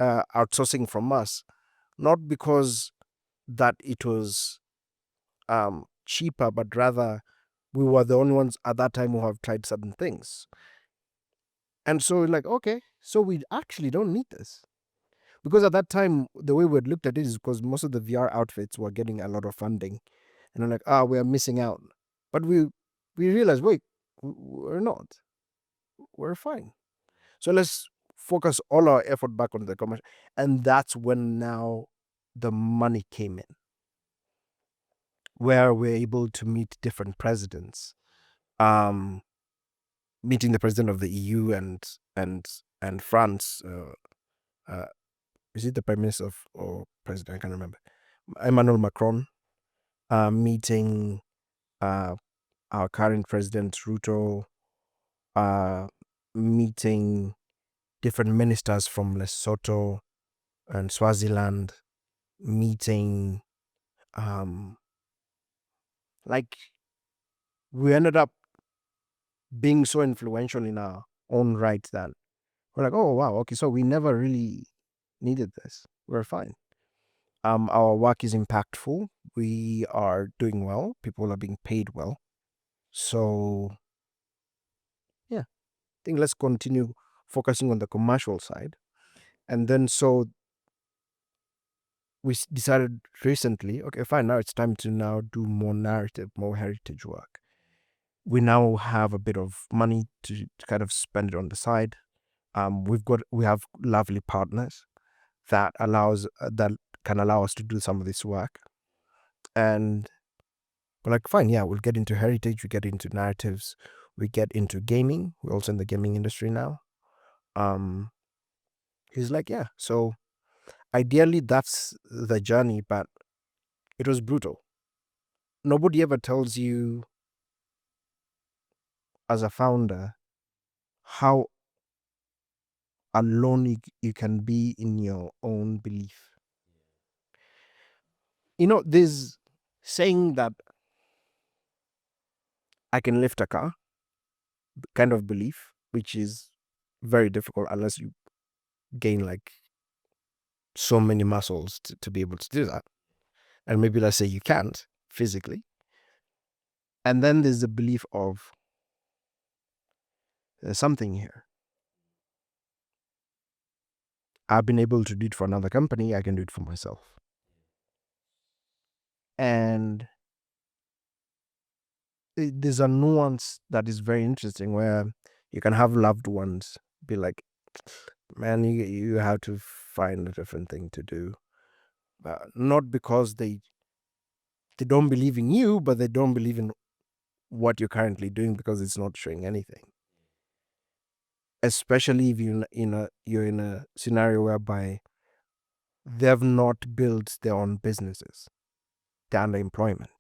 outsourcing from us, not because that it was cheaper, but rather we were the only ones at that time who have tried certain things. And so, like, okay, so we actually don't need this. Because at that time, the way we had looked at it is because most of the VR outfits were getting a lot of funding. And I'm like, we are missing out. But we realized, wait, we're not. We're fine. So let's focus all our effort back on the commercial. And that's when now the money came in, where we're able to meet different presidents. Meeting the president of the EU and France. Is it the prime minister or president? I can't remember. Emmanuel Macron. Meeting our current president Ruto. Meeting different ministers from Lesotho and Swaziland. Meeting, like, we ended up being so influential in our own right that we're like, oh wow, okay, so we never really needed this. We're fine. Our work is impactful. We are doing well. People are being paid well. So yeah, I think let's continue focusing on the commercial side. And then so we decided recently, okay, fine, now it's time to now do more narrative, more heritage work. We now have a bit of money to kind of spend it on the side. We have lovely partners that can allow us to do some of this work. And we're like, fine, yeah, we'll get into heritage, we get into narratives, we get into gaming. We're also in the gaming industry now. He's like, yeah, so ideally that's the journey, but it was brutal. Nobody ever tells you as a founder how alone you can be in your own belief. There's saying that I can lift a car kind of belief, which is very difficult unless you gain like so many muscles to be able to do that. and maybe let's say you can't physically. And then there's the belief of there's something here. I've been able to do it for another company, I can do it for myself. And there's a nuance that is very interesting where you can have loved ones be like, man, you have to find a different thing to do. Not because they don't believe in you, but they don't believe in what you're currently doing because it's not showing anything. Especially if you're in a scenario whereby they've not built their own businesses. They're under employment.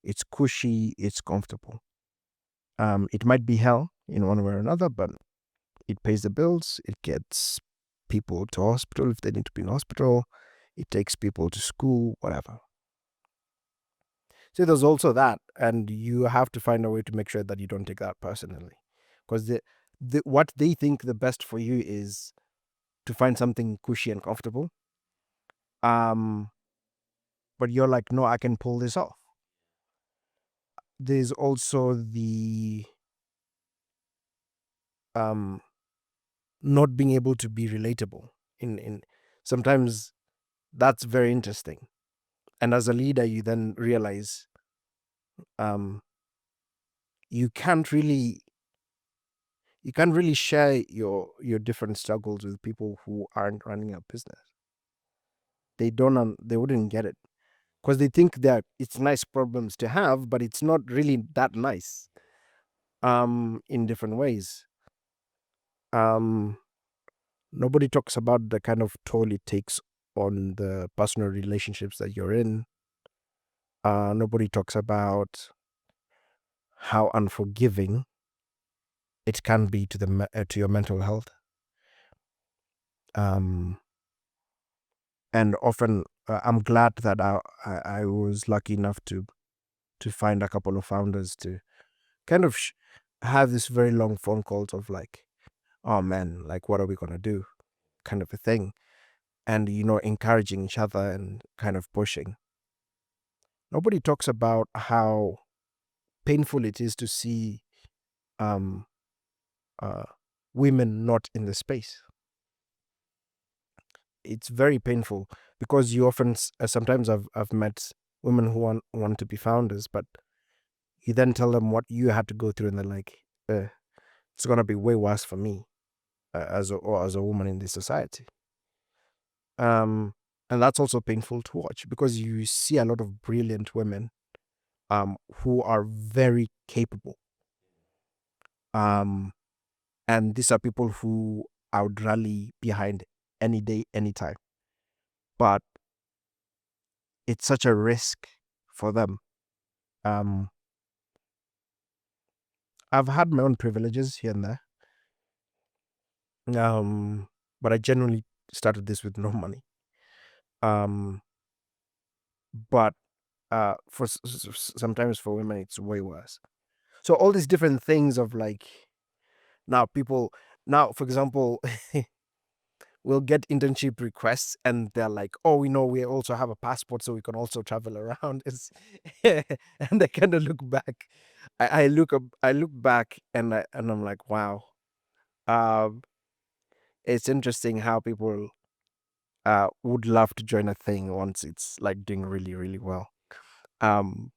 It's cushy, it's comfortable. It might be hell in one way or another, but it pays the bills. It gets people to hospital if they need to be in hospital. It takes people to school, whatever. So there's also that, and you have to find a way to make sure that you don't take that personally, because what they think the best for you is to find something cushy and comfortable. But you're like, no, I can pull this off. There's also the not being able to be relatable. In sometimes that's very interesting, and as a leader, you then realize you can't really share your different struggles with people who aren't running a business. They wouldn't get it because they think that it's nice problems to have, but it's not really that nice in different ways. Nobody talks about the kind of toll it takes on the personal relationships that you're in. Nobody talks about how unforgiving it can be to to your mental health. And often, I'm glad that I was lucky enough to find a couple of founders to kind of have this very long phone calls of like, oh man, like what are we gonna do, kind of a thing, and encouraging each other and kind of pushing. Nobody talks about how painful it is to see um, uh, women not in the space. It's very painful because you often sometimes I've met women who want to be founders, but you then tell them what you had to go through, and they're like, it's gonna be way worse for me as a woman in this society. And that's also painful to watch because you see a lot of brilliant women who are very capable. And these are people who I would rally behind any day, anytime. But it's such a risk for them. Um, I've had my own privileges here and there. But I genuinely started this with no money. Um, but for sometimes for women, it's way worse. So all these different things of like now people now, for example, we'll get internship requests and they're like, oh, we know we also have a passport so we can also travel around. It's and I kind of look back. I look back and I'm like, wow. Um, it's interesting how people would love to join a thing once it's like doing really, really well. Um,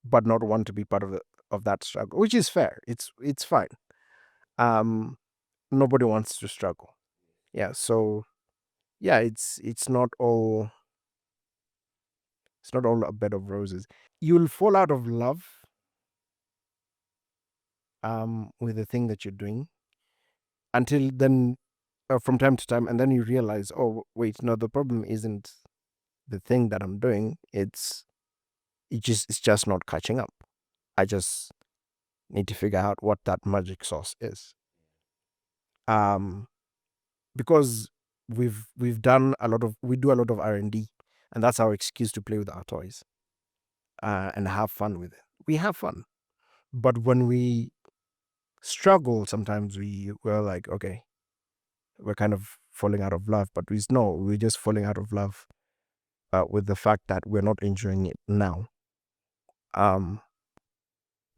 but not want to be part of that struggle, which is fair. It's fine. Um, nobody wants to struggle. Yeah. So yeah, it's not all a bed of roses. You'll fall out of love with the thing that you're doing until then, from time to time, and then you realize, oh wait, no, the problem isn't the thing that I'm doing. It's just not catching up. I just need to figure out what that magic sauce is. Um, because we do a lot of R&D, and that's our excuse to play with our toys and have fun with it. We have fun, but when we struggle, sometimes we're like, okay, we're kind of falling out of love, but we're just falling out of love with the fact that we're not enjoying it now,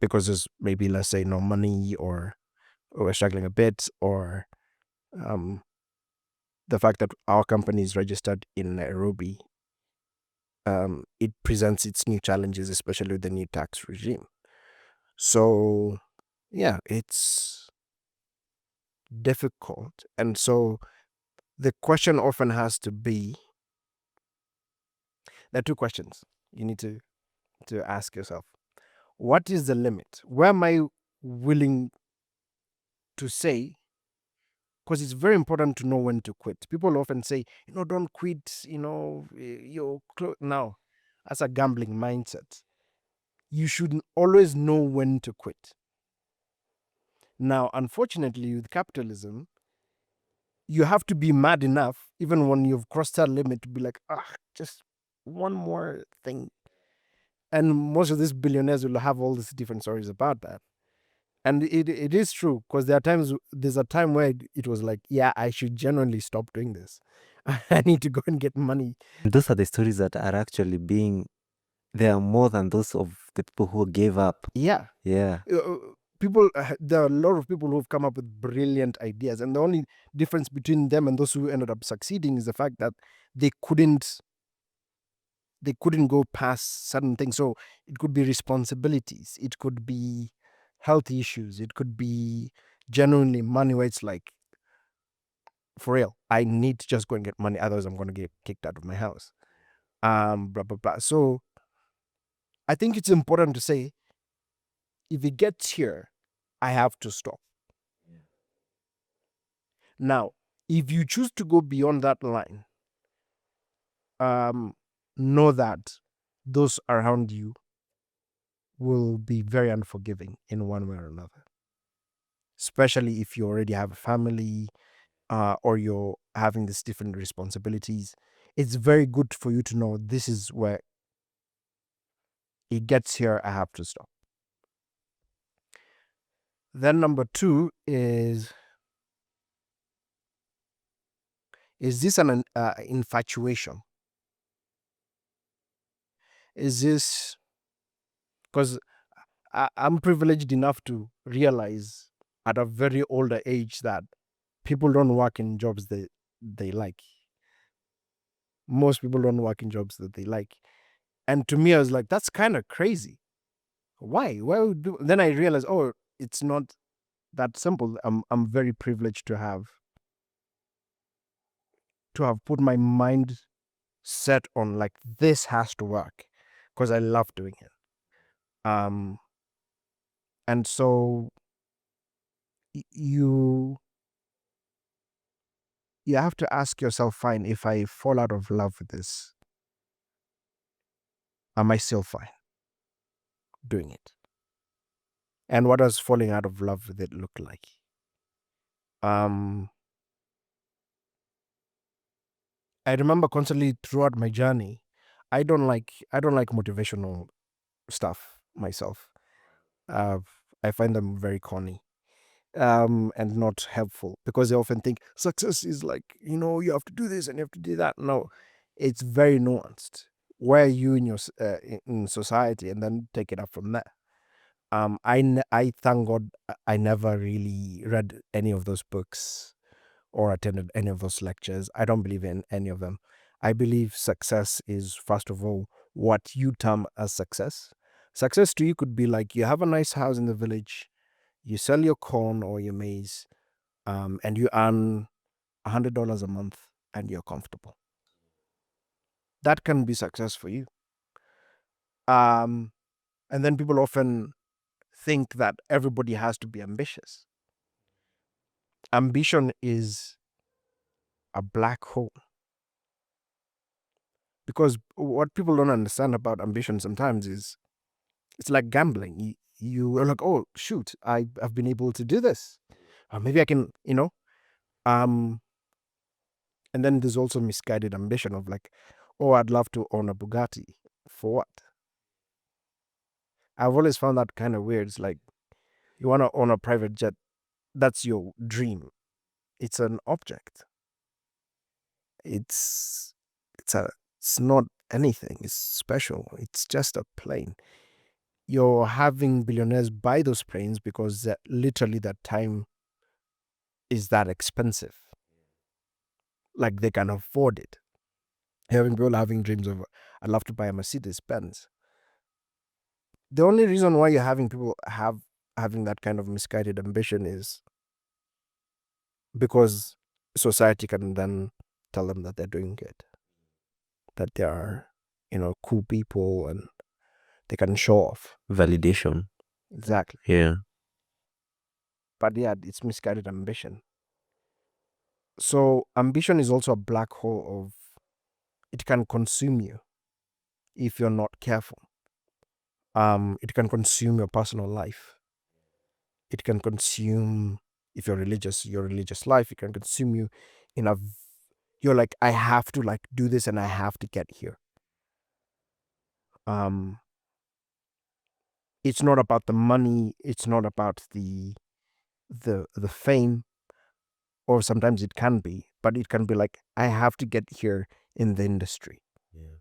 because there's maybe, let's say, no money, or we're struggling a bit, or um, the fact that our company is registered in Nairobi, it presents its new challenges, especially with the new tax regime. So, yeah, it's difficult. And so the question often has to be, there are two questions you need to ask yourself. What is the limit? Where am I willing to say? Because it's very important to know when to quit. People often say, don't quit, now. That's a gambling mindset. You should always know when to quit. Now, unfortunately, with capitalism, you have to be mad enough, even when you've crossed that limit, to be like, just one more thing. And most of these billionaires will have all these different stories about that. And it is true, because there's a time where it was like, yeah, I should genuinely stop doing this. I need to go and get money. Those are the stories that are actually they are more than those of the people who gave up. Yeah. Yeah. There are a lot of people who've come up with brilliant ideas, and the only difference between them and those who ended up succeeding is the fact that they couldn't go past certain things. So it could be responsibilities, it could be health issues, it could be genuinely money, where it's like, for real, I need to just go and get money, otherwise I'm going to get kicked out of my house. Blah blah blah. So I think it's important to say, if it gets here, I have to stop. Now, if you choose to go beyond that line, know that those around you will be very unforgiving in one way or another. Especially if you already have a family, or you're having these different responsibilities. It's very good for you to know, this is where it gets here, I have to stop. Then number two is this an infatuation? Is this because I'm privileged enough to realize at a very older age that people don't work in jobs they like. Most people don't work in jobs that they like. And to me, I was like, that's kind of crazy. Why? Why would do? Then I realized, oh, it's not that simple. I'm very privileged to have put my mind set on, like, this has to work, because I love doing it. And so you have to ask yourself, fine, if I fall out of love with this, am I still fine doing it? And what does falling out of love with it look like? I remember constantly throughout my journey, I don't like motivational stuff myself. Uh, I find them very corny, and not helpful, because they often think success is like, you have to do this and you have to do that. No, it's very nuanced. Where are you in in society, and then take it up from there. I thank God I never really read any of those books or attended any of those lectures. I don't believe in any of them. I believe success is, first of all, what you term as success. Success to you could be like, you have a nice house in the village, you sell your corn or your maize, and you earn $100 a month, and you're comfortable. That can be success for you. And then people often think that everybody has to be ambitious. Ambition is a black hole. Because what people don't understand about ambition sometimes is, it's like gambling. You are like, oh, shoot, I've been able to do this. Maybe I can, and then there's also misguided ambition of like, oh, I'd love to own a Bugatti. For what? I've always found that kind of weird. It's like, you want to own a private jet. That's your dream. It's an object. It's it's not anything is special. It's just a plane. You're having billionaires buy those planes because literally that time is that expensive. Like they can afford it. Having people having dreams of, I'd love to buy a Mercedes Benz. The only reason why you're having people having that kind of misguided ambition is because society can then tell them that they're doing good, that they are, cool people, and they can show off. Validation. Exactly. Yeah. But yeah, it's misguided ambition. So ambition is also a black hole of, it can consume you if you're not careful. It can consume your personal life. It can consume, if you're religious, your religious life. It can consume you in a, you're like, I have to like do this and I have to get here. It's not about the money. It's not about the fame, or sometimes it can be, but it can be like, I have to get here in the industry. Yeah.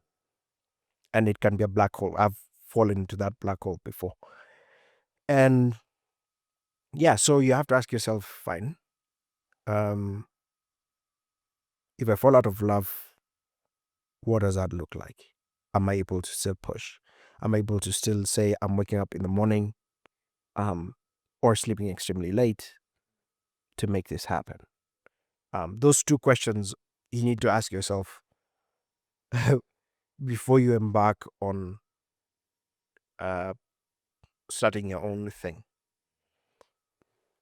And it can be a black hole. I've fallen into that black hole before. And yeah, so you have to ask yourself, fine, if I fall out of love, what does that look like? Am I able to still push? Am I able to still say I'm waking up in the morning, or sleeping extremely late to make this happen? Those two questions you need to ask yourself before you embark on starting your own thing.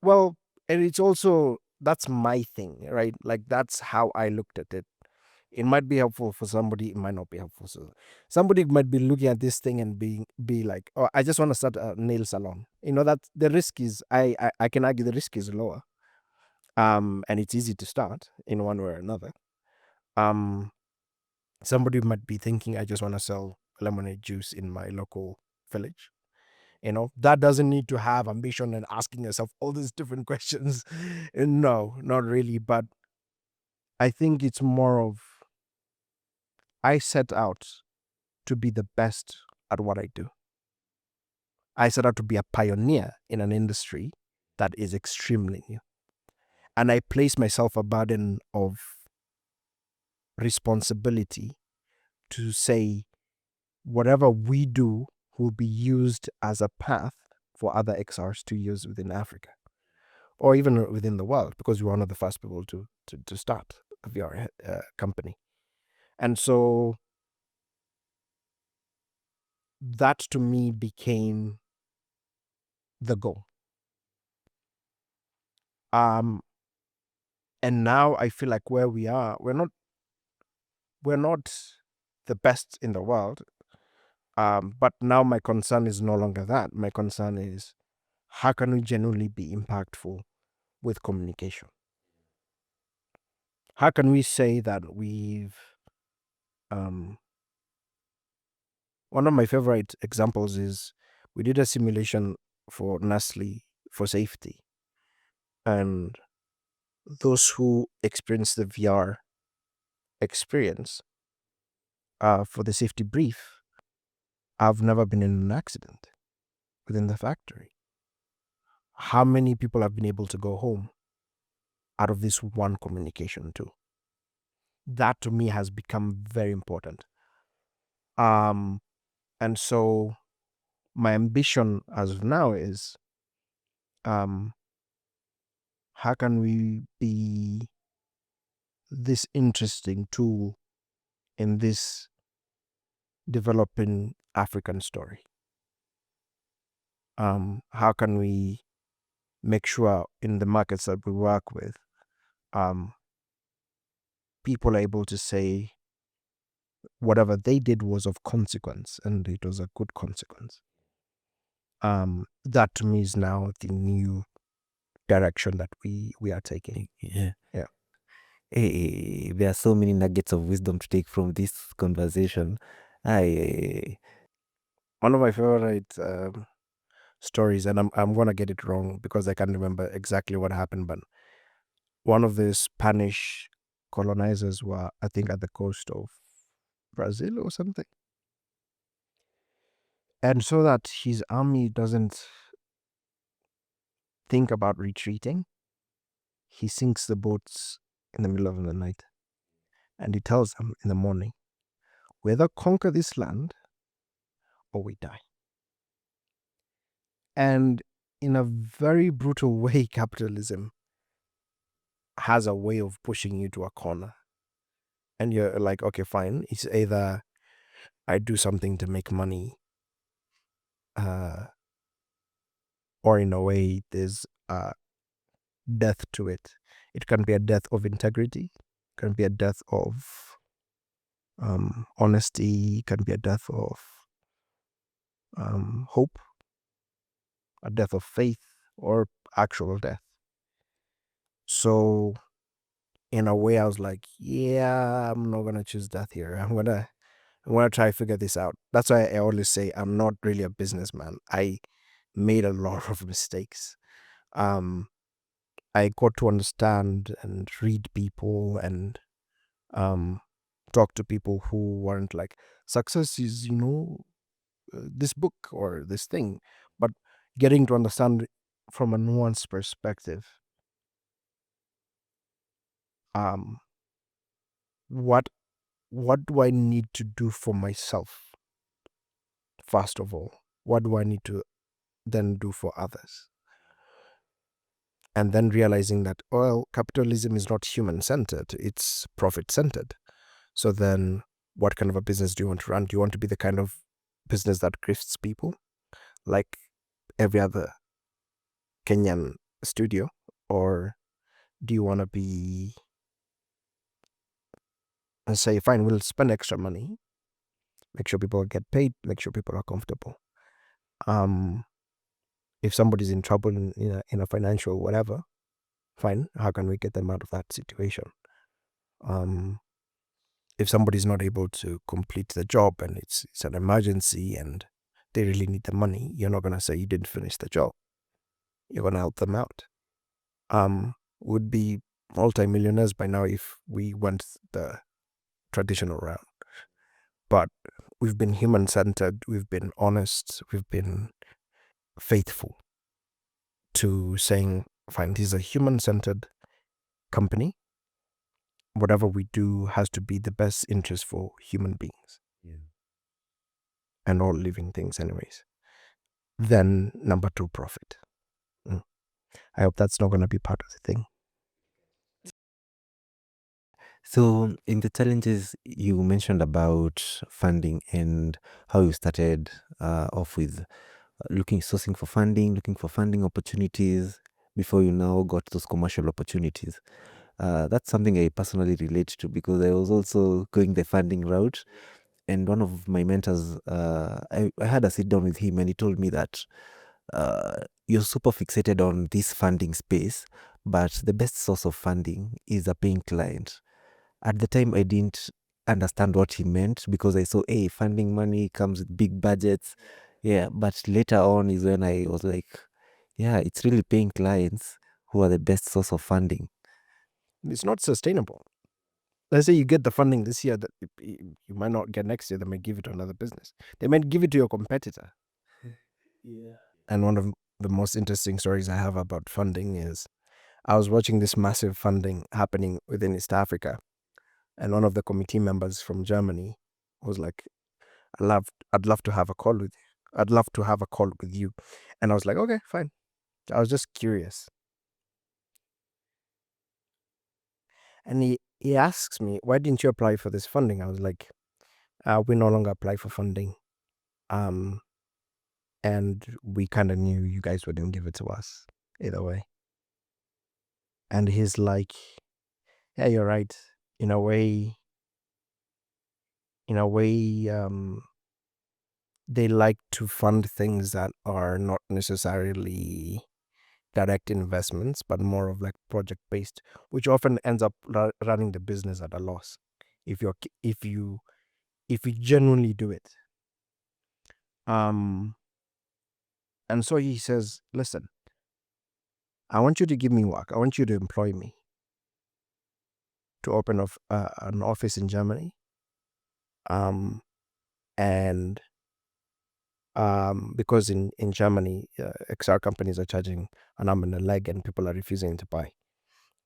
Well, and it's also, that's my thing, right? Like that's how I looked at it. It might be helpful for somebody, it might not be helpful. So somebody might be looking at this thing and be like, oh, I just want to start a nail salon. That the risk is, I can argue the risk is lower. And it's easy to start in one way or another. Somebody might be thinking, I just want to sell lemonade juice in my local village. That doesn't need to have ambition and asking yourself all these different questions. No, not really. But I think it's more of, I set out to be the best at what I do. I set out to be a pioneer in an industry that is extremely new. And I place myself a burden of responsibility to say, whatever we do will be used as a path for other XRs to use within Africa, or even within the world, because we're one of the first people to start a VR company. And so that to me became the goal. And now I feel like where we are, we're not the best in the world. But now my concern is no longer that. My concern is, how can we genuinely be impactful with communication? How can we say that we've one of my favorite examples is, we did a simulation for Nestle for safety, and those who experience the VR experience for the safety brief have never been in an accident within the factory. How many people have been able to go home out of this one communication tool? That to me has become very important. And so my ambition as of now is, how can we be this interesting tool in this developing African story? How can we make sure in the markets that we work with, people are able to say whatever they did was of consequence and it was a good consequence? That to me is now the new direction that we are taking. Yeah. Yeah. Hey, there are so many nuggets of wisdom to take from this conversation. One of my favorite stories, and I'm gonna get it wrong because I can't remember exactly what happened, but one of the Spanish colonizers were, I think, at the coast of Brazil or something. And so that his army doesn't think about retreating, he sinks the boats in the middle of the night. And he tells them in the morning, we either conquer this land or we die. And in a very brutal way, capitalism has a way of pushing you to a corner. And you're like, okay, fine. It's either I do something to make money, or in a way, there's death to it. It can be a death of integrity, it can be a death of honesty, it can be a death of hope, a death of faith, or actual death. So in a way, I was like, yeah, I'm not gonna choose death here. I'm gonna try to figure this out. That's why I always say I'm not really a businessman. I made a lot of mistakes. I got to understand and read people and talk to people who weren't like, success is, this book or this thing, but getting to understand from a nuanced perspective, um, what do I need to do for myself, first of all? What do I need to then do for others? And then realizing that, well, capitalism is not human-centered, it's profit-centered. So then what kind of a business do you want to run? Do you want to be the kind of business that grifts people like every other Kenyan studio? Or do you want to be and say, fine, we'll spend extra money, make sure people get paid, make sure people are comfortable. If somebody's in trouble in a financial whatever, fine, how can we get them out of that situation? If somebody's not able to complete the job and it's an emergency and they really need the money, you're not going to say you didn't finish the job. You're going to help them out. Would be multi-millionaires by now if we went the traditional route. But we've been human-centered, we've been honest, we've been faithful to saying, fine, this is a human-centered company. Whatever we do has to be the best interest for human beings. Yeah. And all living things anyways. Then number 2, profit. I hope that's not going to be part of the thing. So in the challenges you mentioned about funding and how you started off with sourcing for funding, looking for funding opportunities before you now got those commercial opportunities. That's something I personally relate to because I was also going the funding route. And one of my mentors, I had a sit down with him and he told me that you're super fixated on this funding space, but the best source of funding is a paying client. At the time, I didn't understand what he meant because I saw, hey, funding money comes with big budgets. Yeah, but later on is when I was like, yeah, it's really paying clients who are the best source of funding. It's not sustainable. Let's say you get the funding this year that you might not get next year. They might give it to another business. They might give it to your competitor. Yeah. And one of the most interesting stories I have about funding is I was watching this massive funding happening within East Africa. And one of the committee members from Germany was like, I'd love to have a call with you. I'd love to have a call with you. And I was like, okay, fine. I was just curious. And he asks me, why didn't you apply for this funding? I was like, we no longer apply for funding. And we kind of knew you guys wouldn't give it to us either way. And he's like, yeah, you're right. In a way, they like to fund things that are not necessarily direct investments, but more of like project based, which often ends up running the business at a loss. If you genuinely do it. And so he says, listen, I want you to give me work. I want you to employ me to open an office in Germany. And because in Germany, XR companies are charging an arm and a leg, and people are refusing to buy.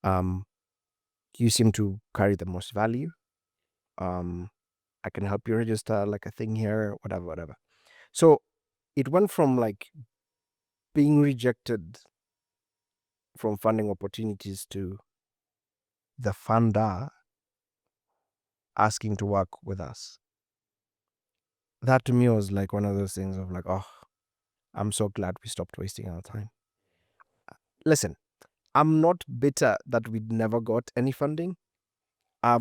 Um, you seem to carry the most value. Um, I can help you register like a thing here, whatever, whatever. So it went from like being rejected from funding opportunities to the funder asking to work with us. That to me was like one of those things of like, oh, I'm so glad we stopped wasting our time. Listen, I'm not bitter that we never got any funding.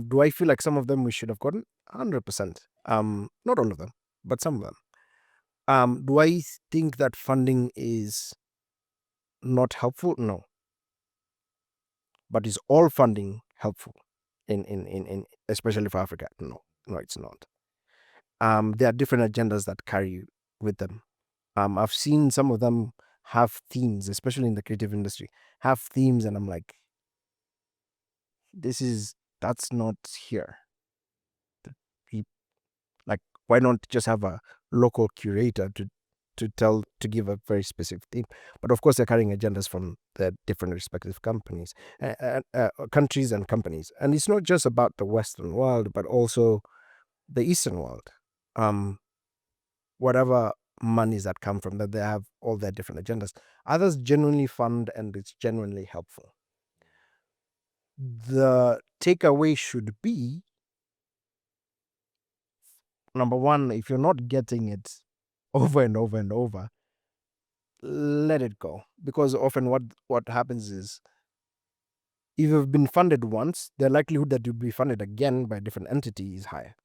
Do I feel like some of them we should have gotten? 100%. Not all of them, but some of them. Do I think that funding is not helpful? No. But is all funding helpful in especially for Africa? No. No, it's not. There are different agendas that carry with them. I've seen some of them have themes, especially in the creative industry, have themes, and I'm like, that's not here. Like, why not just have a local curator to give a very specific theme? But of course, they're carrying agendas from the different respective companies, countries, and companies. And it's not just about the Western world, but also the Eastern world. Whatever monies that come from that, they have all their different agendas. Others genuinely fund, and it's genuinely helpful. The takeaway should be, number one, if you're not getting it over and over and over, let it go. Because often what happens is, if you've been funded once, the likelihood that you'll be funded again by a different entity is higher.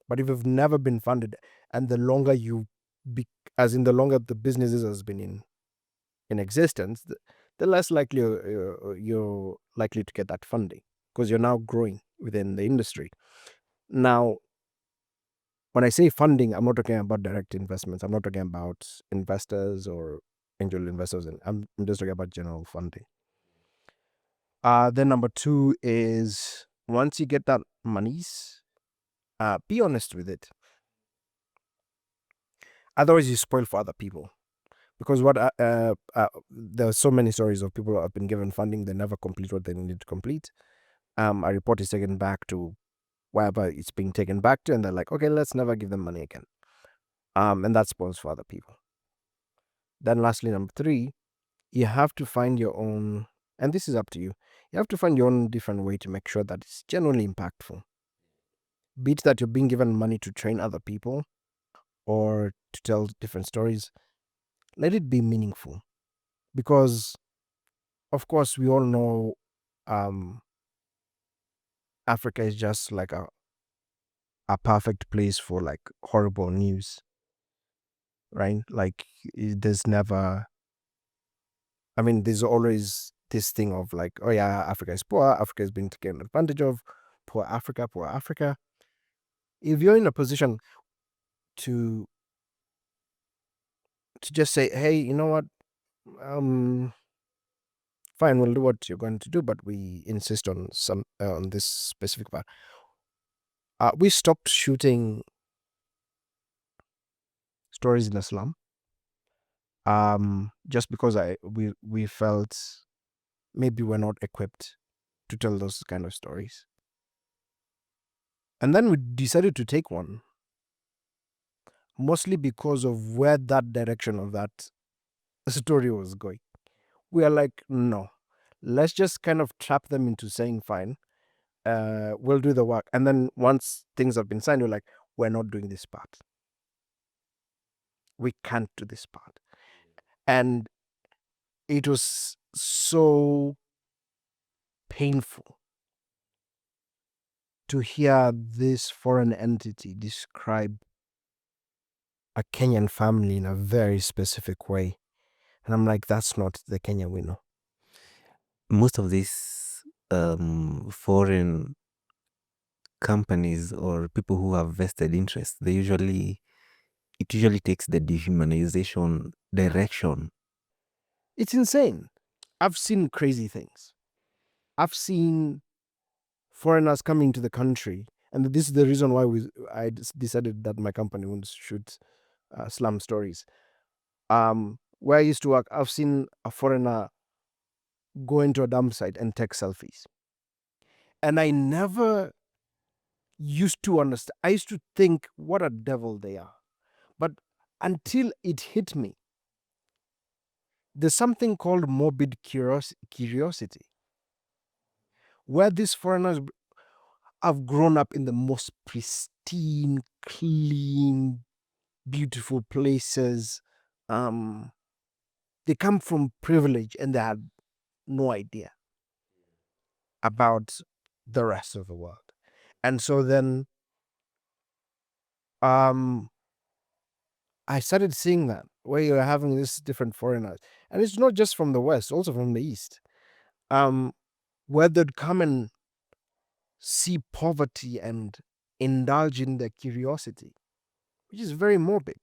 But if you've never been funded, and the longer as in the longer the businesses has been in existence, the less likely you're likely to get that funding, because you're now growing within the industry. Now, when I say funding, I'm not talking about direct investments. I'm not talking about investors or angel investors, and I'm just talking about general funding. Then number two is, once you get that monies, be honest with it. Otherwise, you spoil for other people. Because there are so many stories of people who have been given funding, they never complete what they need to complete. A report is taken back to wherever it's being taken back to, and they're like, okay, let's never give them money again. And that spoils for other people. Then lastly, number three, you have to find your own, and this is up to you. You have to find your own different way to make sure that it's genuinely impactful. Be it that you're being given money to train other people or to tell different stories, let it be meaningful. Because, of course, we all know Africa is just like a perfect place for like horrible news, right? Like, there's never, I mean, there's always this thing of like, oh yeah, Africa is poor, Africa is being taken advantage of, poor Africa, poor Africa. If you're in a position to just say, hey, you know what, fine, we'll do what you're going to do, but we insist on on this specific part. We stopped shooting stories in the slum, just because we felt maybe we're not equipped to tell those kind of stories. And then we decided to take one, mostly because of where that direction of that story was going. We are like, no, let's just kind of trap them into saying, fine, we'll do the work. And then once things have been signed, we're like, we're not doing this part. We can't do this part. And it was so painful to hear this foreign entity describe a Kenyan family in a very specific way. And I'm like, that's not the Kenya we know. Most of these foreign companies or people who have vested interest, it usually takes the dehumanization direction. It's insane. I've seen crazy things. I've seen foreigners coming to the country And this is the reason why I decided that my company would shoot slum stories. Where I used to work, I've seen a foreigner go into a dump site and take selfies. And I never used to understand. I used to think what a devil they are. But until it hit me, there's something called morbid curiosity, where these foreigners have grown up in the most pristine, clean, beautiful places. They come from privilege and they had no idea about the rest of the world. And so then um, I started seeing that where you're having these different foreigners. And it's not just from the West, also from the East, where they'd come and see poverty and indulge in their curiosity, which is very morbid.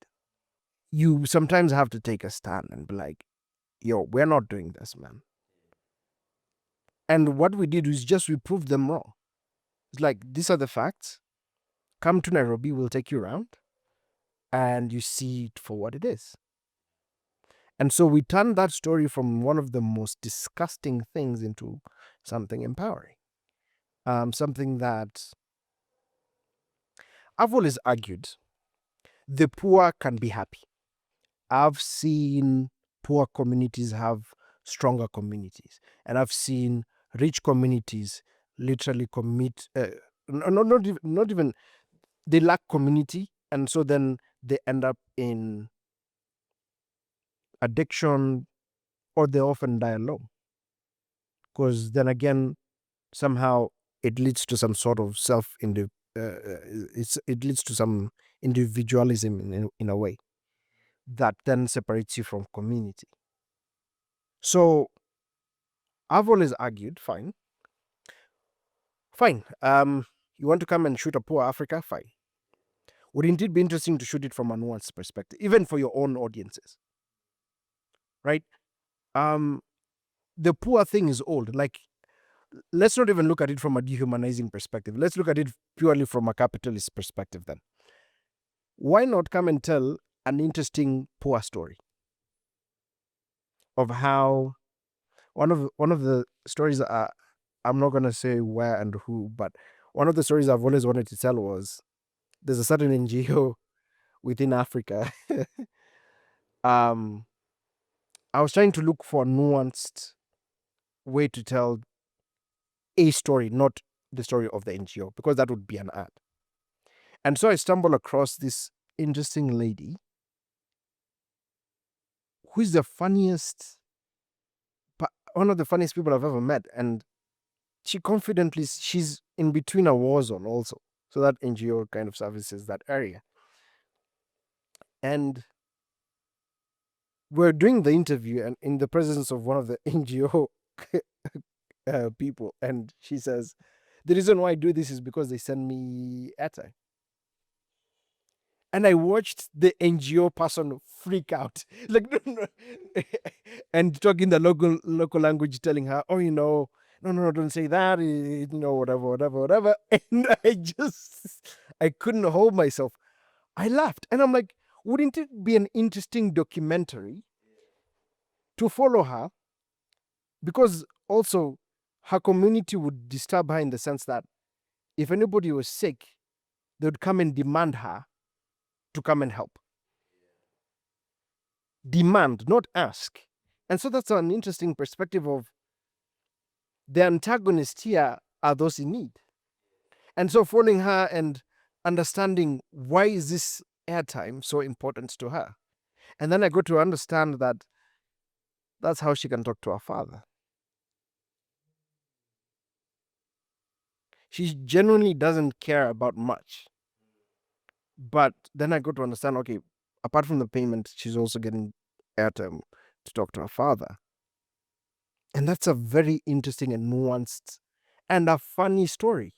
You sometimes have to take a stand and be like, yo, we're not doing this, man. And what we did was just we proved them wrong. It's like, these are the facts. Come to Nairobi, we'll take you around and you see it for what it is. And so we turned that story from one of the most disgusting things into something empowering. Something that I've always argued the poor can be happy. I've seen poor communities have stronger communities, and I've seen rich communities literally commit, not even, they lack community, and so then they end up in addiction or they often die alone. Because then again, somehow it leads to some sort of it leads to some individualism in a way that then separates you from community. So I've always argued, fine. You want to come and shoot a poor Africa? Fine. Wouldn't it be interesting to shoot it from a nuanced perspective, even for your own audiences? Right? The poor thing is old. Like, let's not even look at it from a dehumanizing perspective. Let's look at it purely from a capitalist perspective then. Why not come and tell an interesting poor story of how one of the stories I'm not gonna say where and who, but one of the stories I've always wanted to tell was there's a certain NGO within Africa. um, I was trying to look for a nuanced way to tell a story, not the story of the NGO, because that would be an ad. And so I stumbled across this interesting lady who is one of the funniest people I've ever met. And she's in between a war zone also. So that NGO kind of services that area. And we're doing the interview and in the presence of one of the NGO people. And she says, the reason why I do this is because they send me airtime. And I watched the NGO person freak out, like, no, no. And talking the local language, telling her, "Oh, no, don't say that, whatever." And I couldn't hold myself. I laughed, and I'm like, wouldn't it be an interesting documentary to follow her? Because also, her community would disturb her in the sense that if anybody was sick, they would come and demand her to come and help. Demand, not ask. And so that's an interesting perspective of the antagonist here are those in need. And so following her and understanding why is this airtime so important to her. And then I got to understand that that's how she can talk to her father. She genuinely doesn't care about much. But then I got to understand, okay, apart from the payment, she's also getting airtime to talk to her father. And that's a very interesting and nuanced and a funny story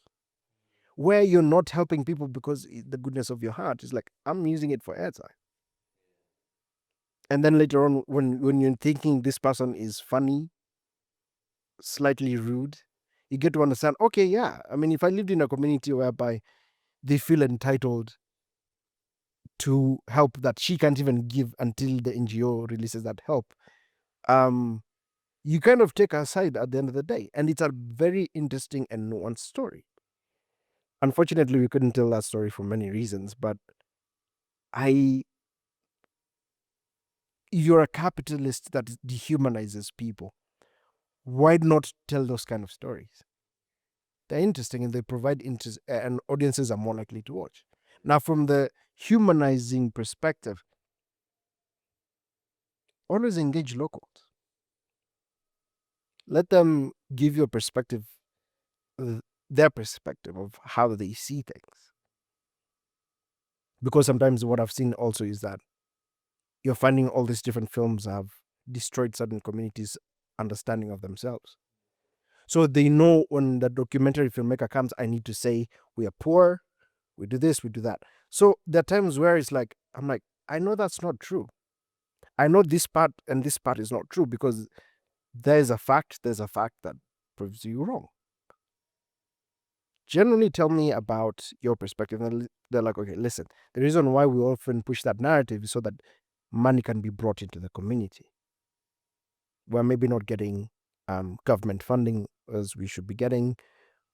where you're not helping people because the goodness of your heart is like, I'm using it for airtime. And then later on, when you're thinking this person is funny, slightly rude, you get to understand, okay, yeah. I mean, if I lived in a community whereby they feel entitled to help that she can't even give until the NGO releases that help. You kind of take her side at the end of the day. And it's a very interesting and nuanced story. Unfortunately, we couldn't tell that story for many reasons, but you're a capitalist that dehumanizes people. Why not tell those kind of stories? They're interesting and they provide interest, and audiences are more likely to watch. Now, from the humanizing perspective, always engage locals. Let them give you a perspective, their perspective of how they see things. Because sometimes what I've seen also is that you're finding all these different films have destroyed certain communities' understanding of themselves. So they know when the documentary filmmaker comes, I need to say, we are poor, we do this, we do that. So there are times where it's like, I'm like, I know that's not true. I know this part and this part is not true because there's a fact that proves you wrong. Generally tell me about your perspective. And they're like, okay, listen, the reason why we often push that narrative is so that money can be brought into the community. We're maybe not getting government funding as we should be getting.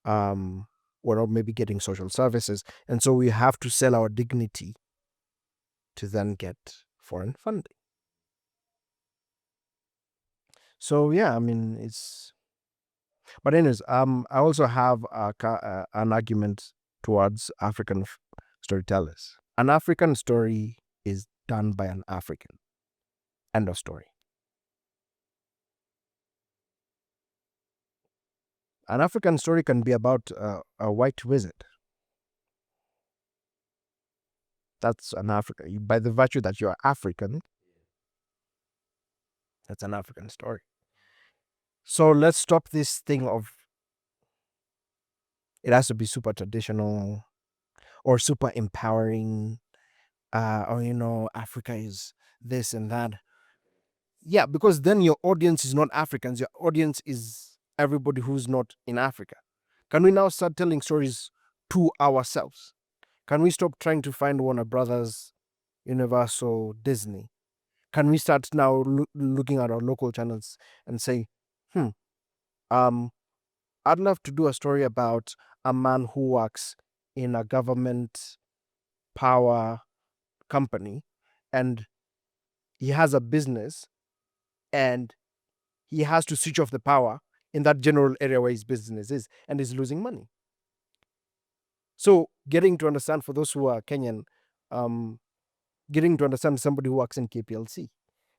We're not maybe getting social services. And so we have to sell our dignity to then get foreign funding. So yeah, I mean, it's. But anyways, I also have an argument towards African storytellers. An African story is done by an African. End of story. An African story can be about a white wizard. That's an African. By the virtue that you're African, that's an African story. So let's stop this thing of it has to be super traditional or super empowering, or Africa is this and that. Yeah, because then your audience is not Africans. Your audience is everybody who's not in Africa. Can we now start telling stories to ourselves? Can we stop trying to find Warner Brothers, Universal, Disney? Can we start now looking at our local channels and say, um, I'd love to do a story about a man who works in a government power company and he has a business and he has to switch off the power in that general area where his business is and is losing money. So getting to understand for those who are Kenyan, getting to understand somebody who works in KPLC.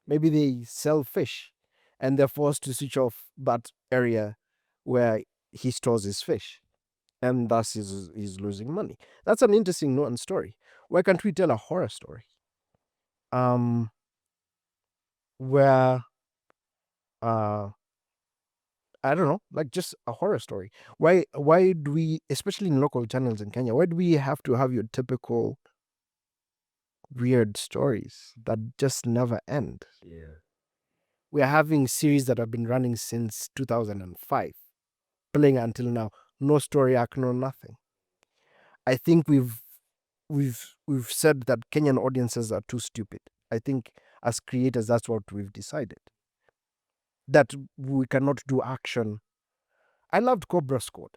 Maybe they sell fish and they're forced to switch off that area where he stores his fish. And thus he's losing money. That's an interesting nuanced story. Why can't we tell a horror story? Where I don't know, like just a horror story. Why do we, especially in local channels in Kenya, why do we have to have your typical weird stories that just never end? Yeah. We are having series that have been running since 2005, playing until now. No story arc, no nothing. I think we've said that Kenyan audiences are too stupid. I think as creators, that's what we've decided. That we cannot do action. I loved Cobra Squad.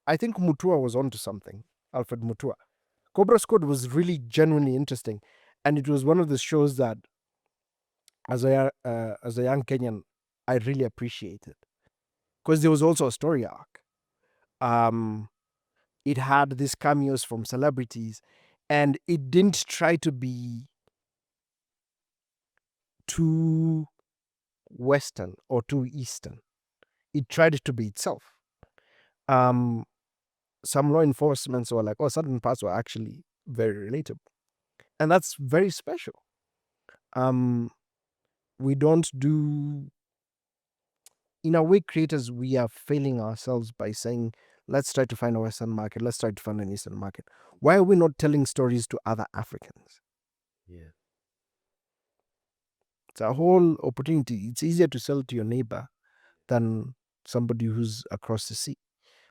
I think Mutua was onto something. Alfred Mutua. Cobra Squad was really genuinely interesting, and it was one of the shows that, as a young Kenyan, I really appreciated because there was also a story arc. It had these cameos from celebrities, and it didn't try to be too Western or too Eastern. It tried to be itself. Um, some law enforcement were like, oh, certain parts were actually very relatable, and that's very special. Um, we don't do, in a way, creators, we are failing ourselves by saying, let's try to find a Western market, let's try to find an Eastern market. Why are we not telling stories to other Africans? Yeah. It's a whole opportunity. It's easier to sell to your neighbor than somebody who's across the sea.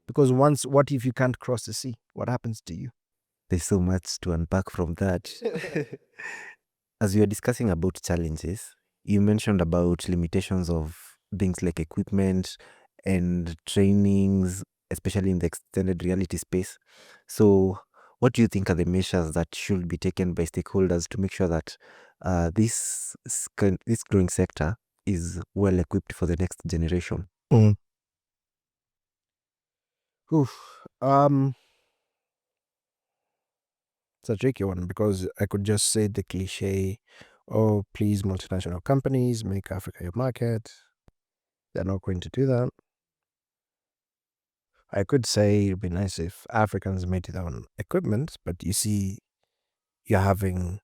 Because what if you can't cross the sea? What happens to you? There's so much to unpack from that. As we were discussing about challenges, you mentioned about limitations of things like equipment and trainings, especially in the extended reality space. So, what do you think are the measures that should be taken by stakeholders to make sure that this growing sector is well equipped for the next generation? Oof. It's a tricky one because I could just say the cliche, oh, please, multinational companies, make Africa your market. They're not going to do that. I could say it'd be nice if Africans made their own equipment, but you see, you're having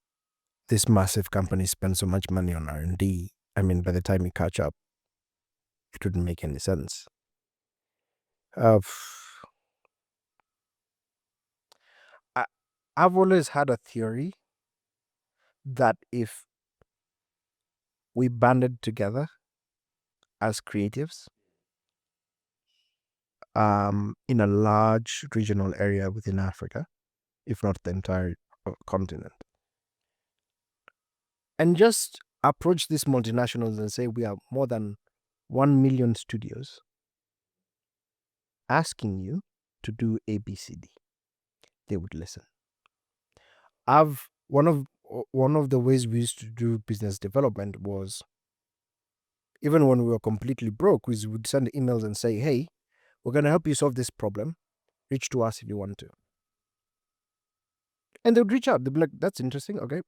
this massive company spend so much money on R&D. I mean, by the time you catch up, it wouldn't make any sense. I, I've always had a theory that if we banded together as creatives, in a large regional area within Africa, if not the entire continent, and just approach these multinationals and say we are more than 1 million studios asking you to do ABCD, they would listen. I've one of the ways we used to do business development was, even when we were completely broke, we would send emails and say, hey, we're going to help you solve this problem. Reach to us if you want to. And they would reach out. They'd be like, that's interesting. Okay.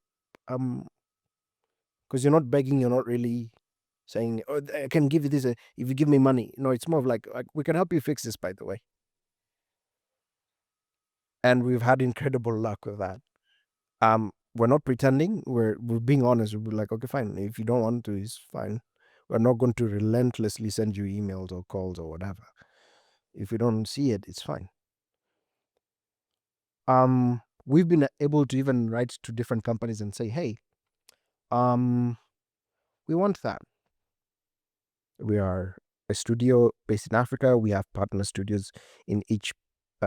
Because you're not begging, you're not really saying, oh, I can give you this if you give me money. No, it's more of like, we can help you fix this, by the way. And we've had incredible luck with that. We're not pretending. We're being honest. We're like, okay, fine. If you don't want to, it's fine. We're not going to relentlessly send you emails or calls or whatever. If you don't see it, it's fine. We've been able to even write to different companies and say, hey, we want that. We are a studio based in Africa. We have partner studios in each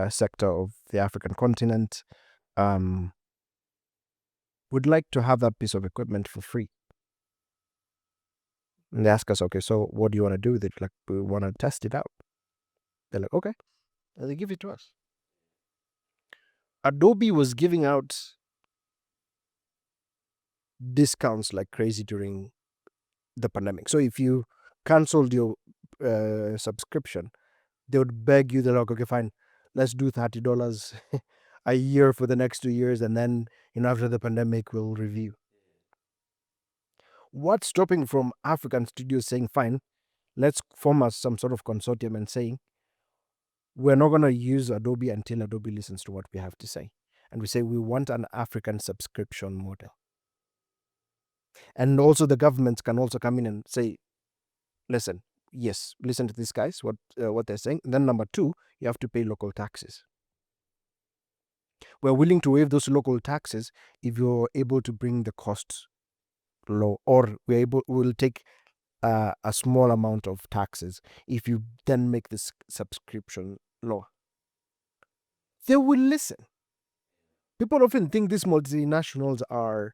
sector of the African continent. Would like to have that piece of equipment for free. And they ask us, okay, so what do you want to do with it? Like, we want to test it out. They're like, okay. And they give it to us. Adobe was giving out discounts like crazy during the pandemic. So if you canceled your subscription, they would beg you. They're like, okay, fine, let's do $30 a year for the next 2 years, and then after the pandemic, we'll review. What's stopping from African studios saying, fine, let's form us some sort of consortium and saying, we're not going to use Adobe until Adobe listens to what we have to say. And we say we want an African subscription model. And also the governments can also come in and say, listen, yes, listen to these guys, what they're saying. And then number 2, you have to pay local taxes. We're willing to waive those local taxes if you're able to bring the costs low, or we'll take a small amount of taxes if you then make this subscription low. They will listen. People often think these multinationals are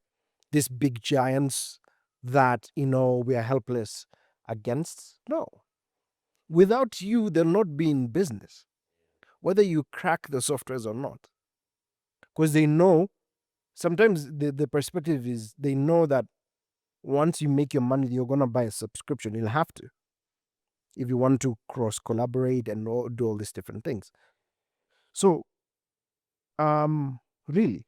these big giants that, we are helpless against. No. Without you, they'll not be in business, whether you crack the softwares or not. Because they know, sometimes the perspective is they know that once you make your money, you're going to buy a subscription. You'll have to, if you want to cross collaborate and do all these different things. So, really,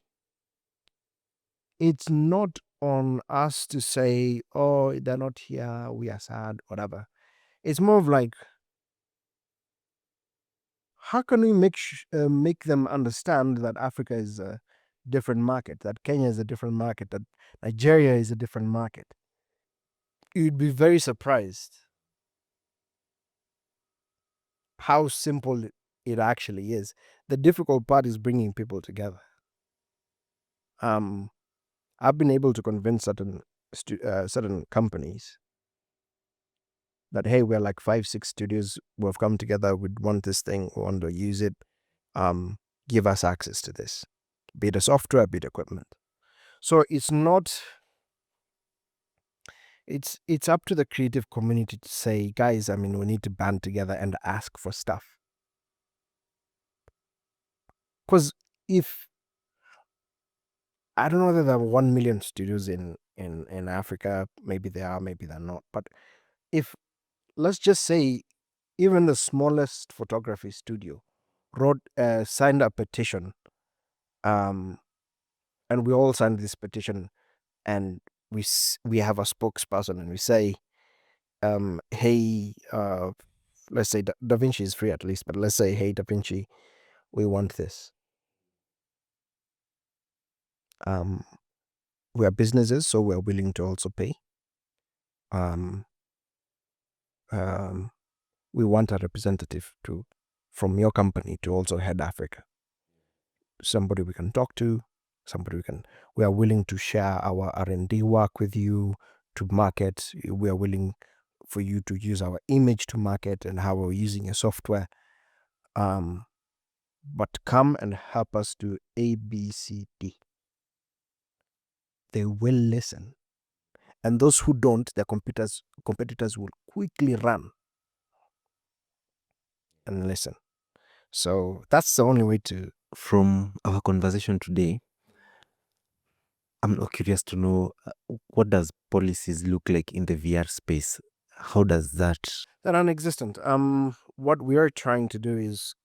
it's not on us to say, oh, they're not here, we are sad, whatever. It's more of like, how can we make them understand that Africa is a different market, that Kenya is a different market, that Nigeria is a different market? You'd be very surprised how simple it actually is. The difficult part is bringing people together. I've been able to convince certain companies that, hey, we're like 5-6 studios, we've come together, we want this thing, we want to use it, give us access to this. be it a software, be it equipment. So it's not. It's up to the creative community to say, guys, I mean, we need to band together and ask for stuff. Because if I don't know whether there are 1 million studios in Africa, maybe they are, maybe they're not. But if, let's just say, even the smallest photography studio signed a petition, um, and we all signed this petition, and we have a spokesperson, and we say, hey, let's say Da Vinci is free at least, but let's say, hey, Da Vinci, we want this. We are businesses, so we're willing to also pay. Um, um, we want a representative from your company to also head Africa. Somebody we can talk to, we are willing to share our R&D work with you to market. We are willing for you to use our image to market and how we're using your software. But come and help us do A, B, C, D. They will listen. And those who don't, their competitors will quickly run and listen. So that's the only way to. From our conversation today, I'm curious to know, what does policies look like in the VR space? How does that? They're non-existent. What we are trying to do is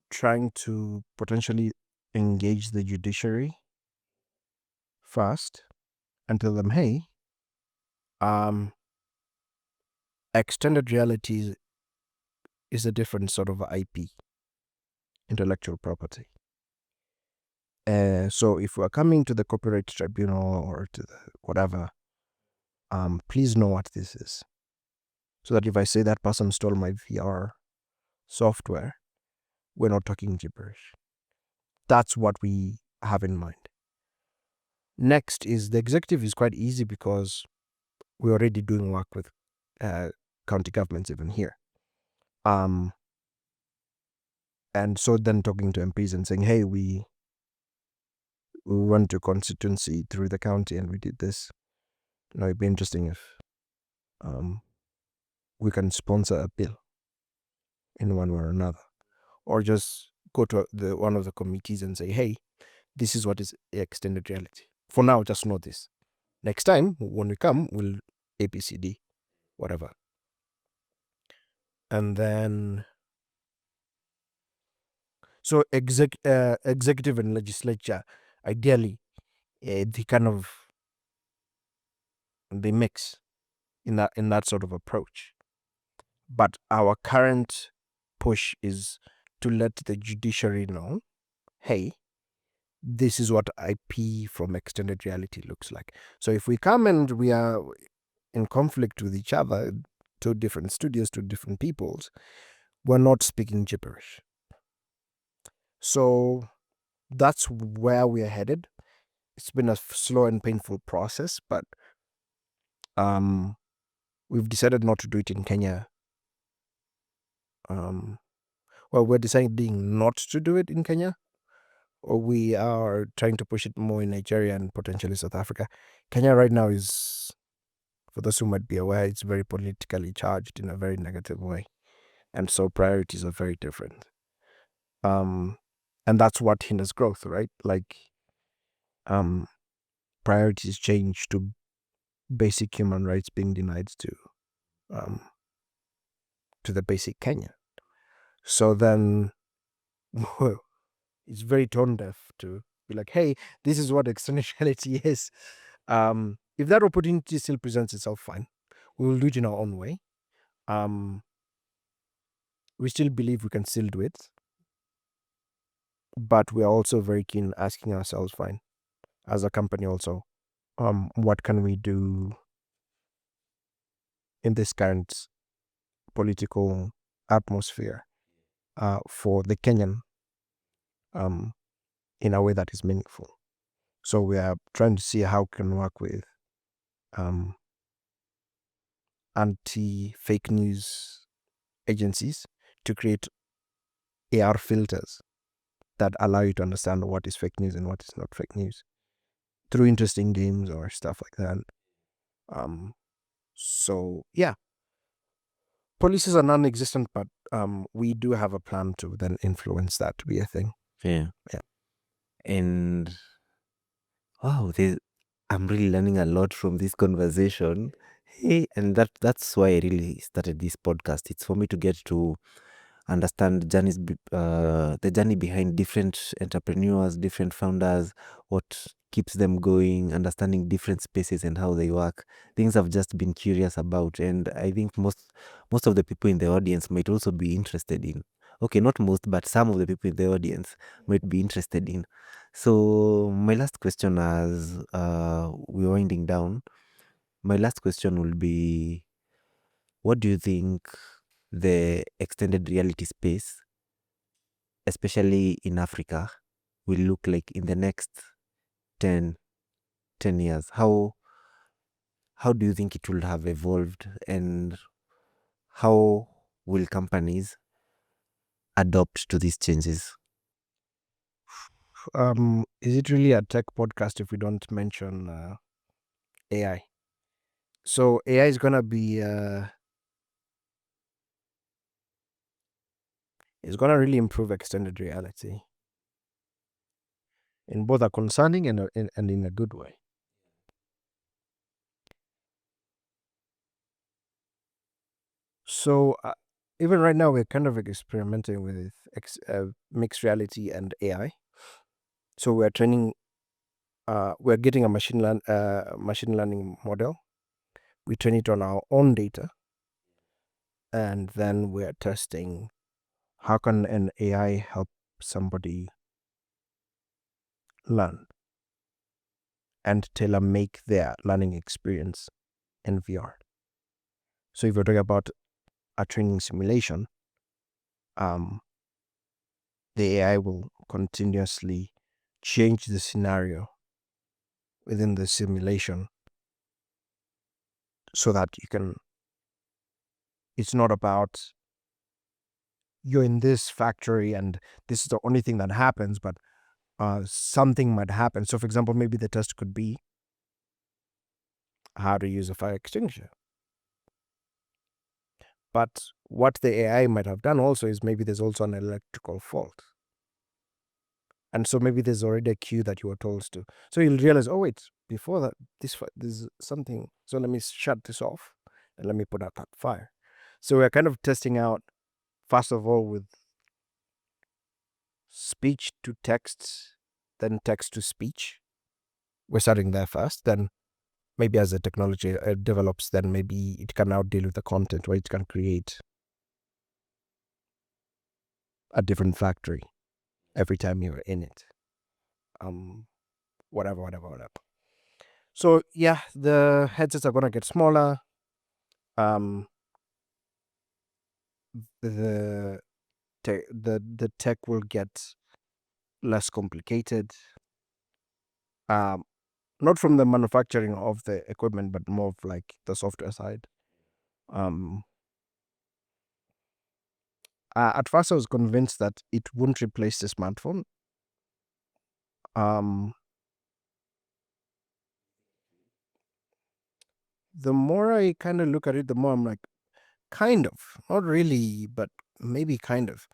trying to potentially engage the judiciary first and tell them, hey, extended reality is a different sort of IP, intellectual property. So if we're coming to the copyright tribunal or to the whatever, please know what this is. So that if I say that person stole my VR software, we're not talking gibberish. That's what we have in mind. Next is the executive is quite easy because we're already doing work with county governments even here. And so then talking to MPs and saying, hey, we went to constituency through the county and we did this. It'd be interesting if we can sponsor a bill in one way or another. Or just go to one of the committees and say, hey, this is what is extended reality. For now, just know this. Next time, when we come, we'll ABCD, whatever. And then, so executive and legislature, ideally, they mix in that sort of approach. But our current push is to let the judiciary know, hey, this is what IP from extended reality looks like. So if we come and we are in conflict with each other, two different studios, two different peoples, we're not speaking gibberish. So that's where we are headed. It's been a slow and painful process, but we've decided not to do it in Kenya. We're deciding not to do it in Kenya, or we are trying to push it more in Nigeria and potentially South Africa. Kenya right now is, for those who might be aware, it's very politically charged in a very negative way. And so priorities are very different. And that's what hinders growth, right? Like, priorities change to basic human rights being denied to the basic Kenyan. So then, it's very tone deaf to be like, hey, this is what extended reality is. If that opportunity still presents itself, fine. We will do it in our own way. We still believe we can still do it. But we are also very keen asking ourselves, fine, as a company also, what can we do in this current political atmosphere for the Kenyan in a way that is meaningful. So we are trying to see how we can work with anti-fake news agencies to create AR filters that allow you to understand what is fake news and what is not fake news through interesting games or stuff like that. So yeah, policies are non-existent, but we do have a plan to then influence that to be a thing. Yeah. Yeah. And wow, I'm really learning a lot from this conversation. Hey, and that's why I really started this podcast. It's for me to get to understand the journey behind different entrepreneurs, different founders, what keeps them going, understanding different spaces and how they work. Things I've just been curious about, and I think most of the people in the audience might also be interested in. Okay, not most, but some of the people in the audience might be interested in. So my last question, as we're winding down, my last question will be, what do you think the extended reality space, especially in Africa, will look like in the next 10 years? How do you think it will have evolved, and how will companies adopt to these changes? Is it really a tech podcast if we don't mention AI? So AI is gonna be it's gonna really improve extended reality in both a concerning and in a good way. So even right now, we're kind of experimenting with mixed reality and AI. So we're training, we're getting a machine learning model. We train it on our own data, and then we're testing how can an AI help somebody learn and tailor make their learning experience in VR. So if you're talking about a training simulation, um, the AI will continuously change the scenario within the simulation so that you can, it's not about you're in this factory and this is the only thing that happens, but something might happen. So for example, maybe the test could be how to use a fire extinguisher. But what the AI might have done also is maybe there's also an electrical fault. And so maybe there's already a cue that you were told to. So you'll realize, oh wait, before that, there's something. So let me shut this off and let me put out that fire. So we're kind of testing out, first of all, with speech to text, then text to speech. We're starting there first. Then maybe as the technology develops, then maybe it can now deal with the content where it can create a different factory every time you're in it. Whatever. So yeah, the headsets are gonna get smaller. Um, the the tech will get less complicated. Not from the manufacturing of the equipment, but more of like the software side. Um, at first, I was convinced that it wouldn't replace the smartphone. Um, the more I kind of look at it, the more I'm like, kind of, not really, but maybe kind of,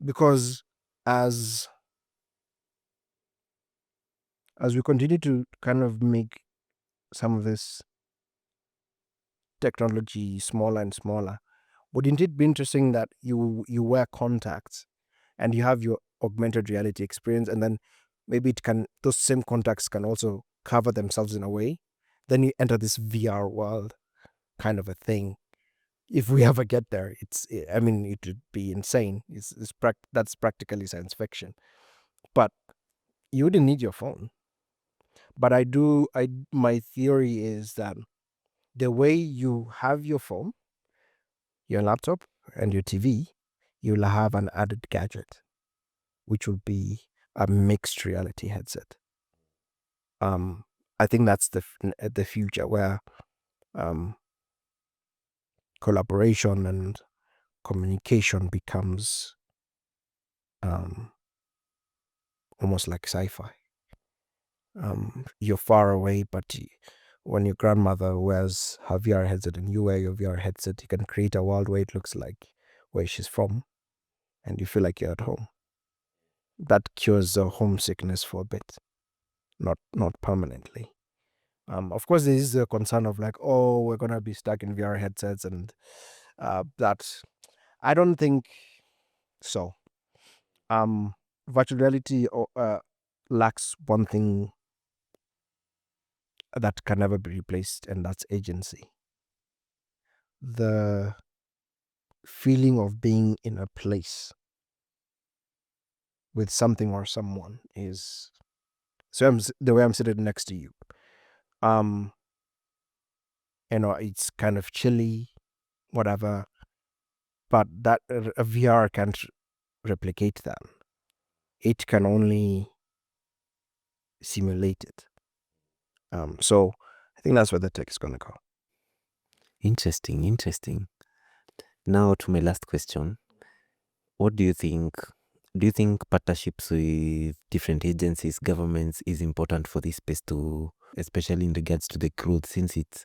because as as we continue to kind of make some of this technology smaller and smaller, wouldn't it be interesting that you wear contacts and you have your augmented reality experience, and then maybe it can, those same contacts can also cover themselves in a way, then you enter this VR world kind of a thing. If we ever get there, I mean, it would be insane. That's practically science fiction, but you wouldn't need your phone. But my theory is that the way you have your phone, your laptop, and your TV, you'll have an added gadget, which will be a mixed reality headset. I think that's the future where um, collaboration and communication becomes almost like sci-fi. You're far away, but when your grandmother wears her VR headset and you wear your VR headset, you can create a world where it looks like where she's from, and you feel like you're at home. That cures the homesickness for a bit, not permanently. Of course, there is a concern of like, oh, we're gonna be stuck in VR headsets, and that I don't think so. Virtual reality lacks one thing that can never be replaced, and that's agency. The feeling of being in a place with something or someone is the way I'm sitting next to you. Um, it's kind of chilly, whatever, but that a VR can't replicate that. It can only simulate it. So I think that's where the tech is gonna go. Interesting. Now to my last question. What do you think? Do you think partnerships with different agencies, governments is important for this space to, especially in regards to the growth, since it's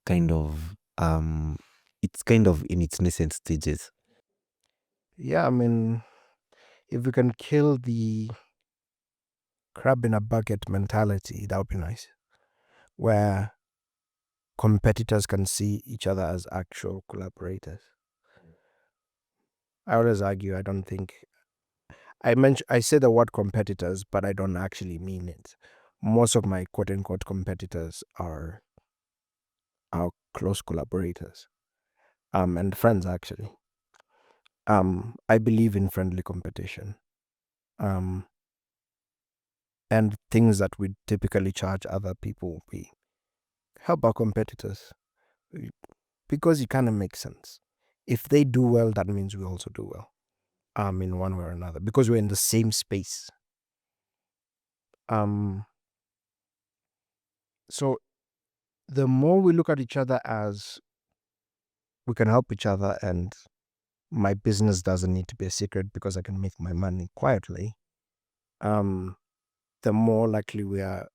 kind of in its nascent stages? Yeah, I mean, if we can kill the crab in a bucket mentality, that would be nice. Where competitors can see each other as actual collaborators. I always argue, I don't think I say the word competitors, but I don't actually mean it. Most of my quote unquote competitors are our close collaborators. And friends actually. I believe in friendly competition. Um and things that we typically charge other people, we help our competitors because it kind of makes sense. If they do well, that means we also do well. In one way or another, because we're in the same space. So the more we look at each other as we can help each other, and my business doesn't need to be a secret because I can make my money quietly, the more likely we are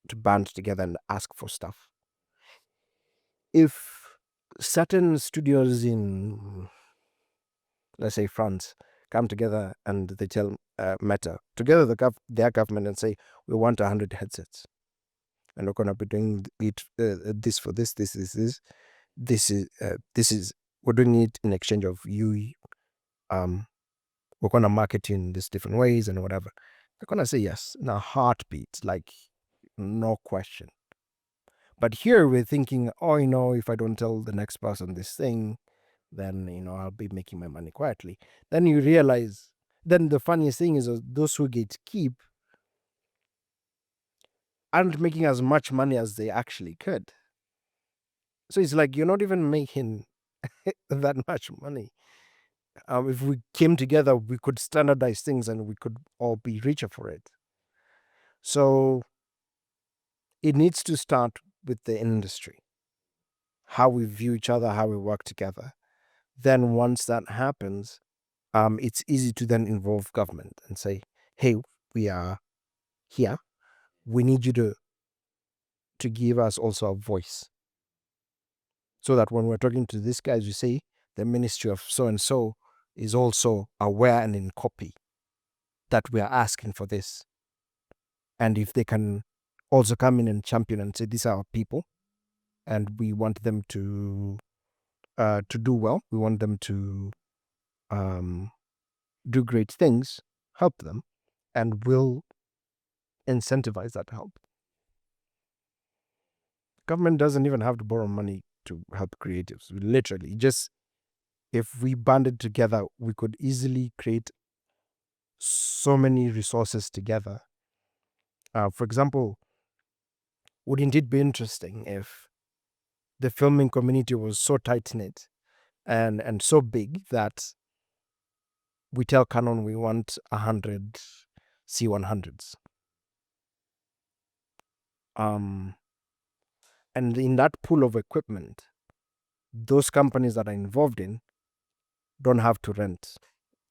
to band together and ask for stuff. If certain studios in, let's say, France come together and they tell Meta, together their government, and say, we want 100 headsets, and we're going to be doing it this for this is we're doing it in exchange of you, we're going to market you in these different ways and whatever, they're going to say yes in a heartbeat, like no question. But here we're thinking, oh, if I don't tell the next person this thing, then I'll be making my money quietly. Then you realize, then the funniest thing is those who get keep aren't making as much money as they actually could. So it's like you're not even making that much money. If we came together, we could standardize things and we could all be richer for it. So it needs to start with the industry, how we view each other, how we work together. Then once that happens, it's easy to then involve government and say, hey, we are here. We need you to give us also a voice. So that when we're talking to these guys, we say the ministry of so and so is also aware and in copy that we are asking for this. And if they can also come in and champion and say, these are our people, and we want them to do well, we want them to do great things, help them, and we'll incentivize that help. Government doesn't even have to borrow money to help creatives. Literally, just if we banded together, we could easily create so many resources together. For example, wouldn't it be interesting if the filming community was so tight-knit and so big that we tell Canon we want 100 C100s. And in that pool of equipment, those companies that are involved in don't have to rent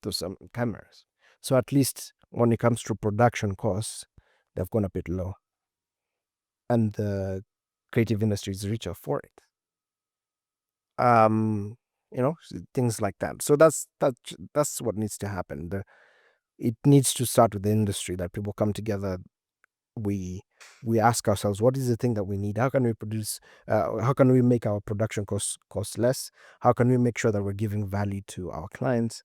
those cameras. So at least when it comes to production costs, they've gone a bit low, and the creative industry is richer for it. Things like that. So that's what needs to happen. It needs to start with the industry, that people come together. We ask ourselves, what is the thing that we need? How can we produce? How can we make our production cost less? How can we make sure that we're giving value to our clients?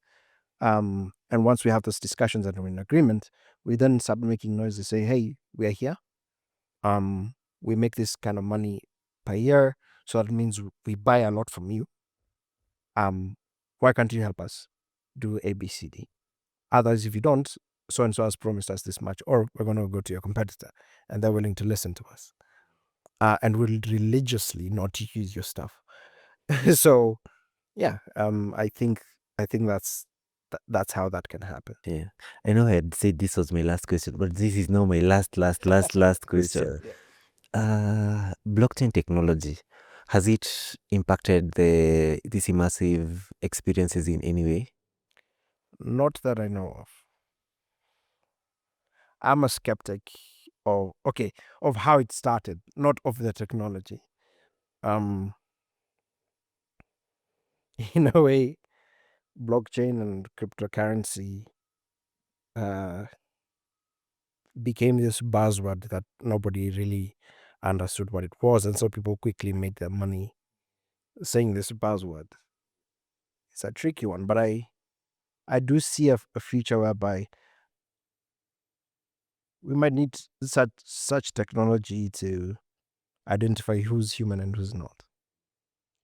And once we have those discussions and we're in agreement, we then start making noise to say, hey, we are here. We make this kind of money per year, so that means we buy a lot from you. Why can't you help us do A, B, C, D? Otherwise, if you don't, so and so has promised us this much, or we're going to go to your competitor, and they're willing to listen to us, and will religiously not use your stuff. So, yeah, I think that's how that can happen. Yeah, I know I had said this was my last question, but this is now my last question. Blockchain technology, has it impacted these immersive experiences in any way? Not that I know of. I'm a skeptic of how it started, not of the technology. Um, in a way, blockchain and cryptocurrency became this buzzword that nobody really understood what it was, and so people quickly made their money saying this buzzword. It's a tricky one, but I do see a future whereby we might need such technology to identify who's human and who's not.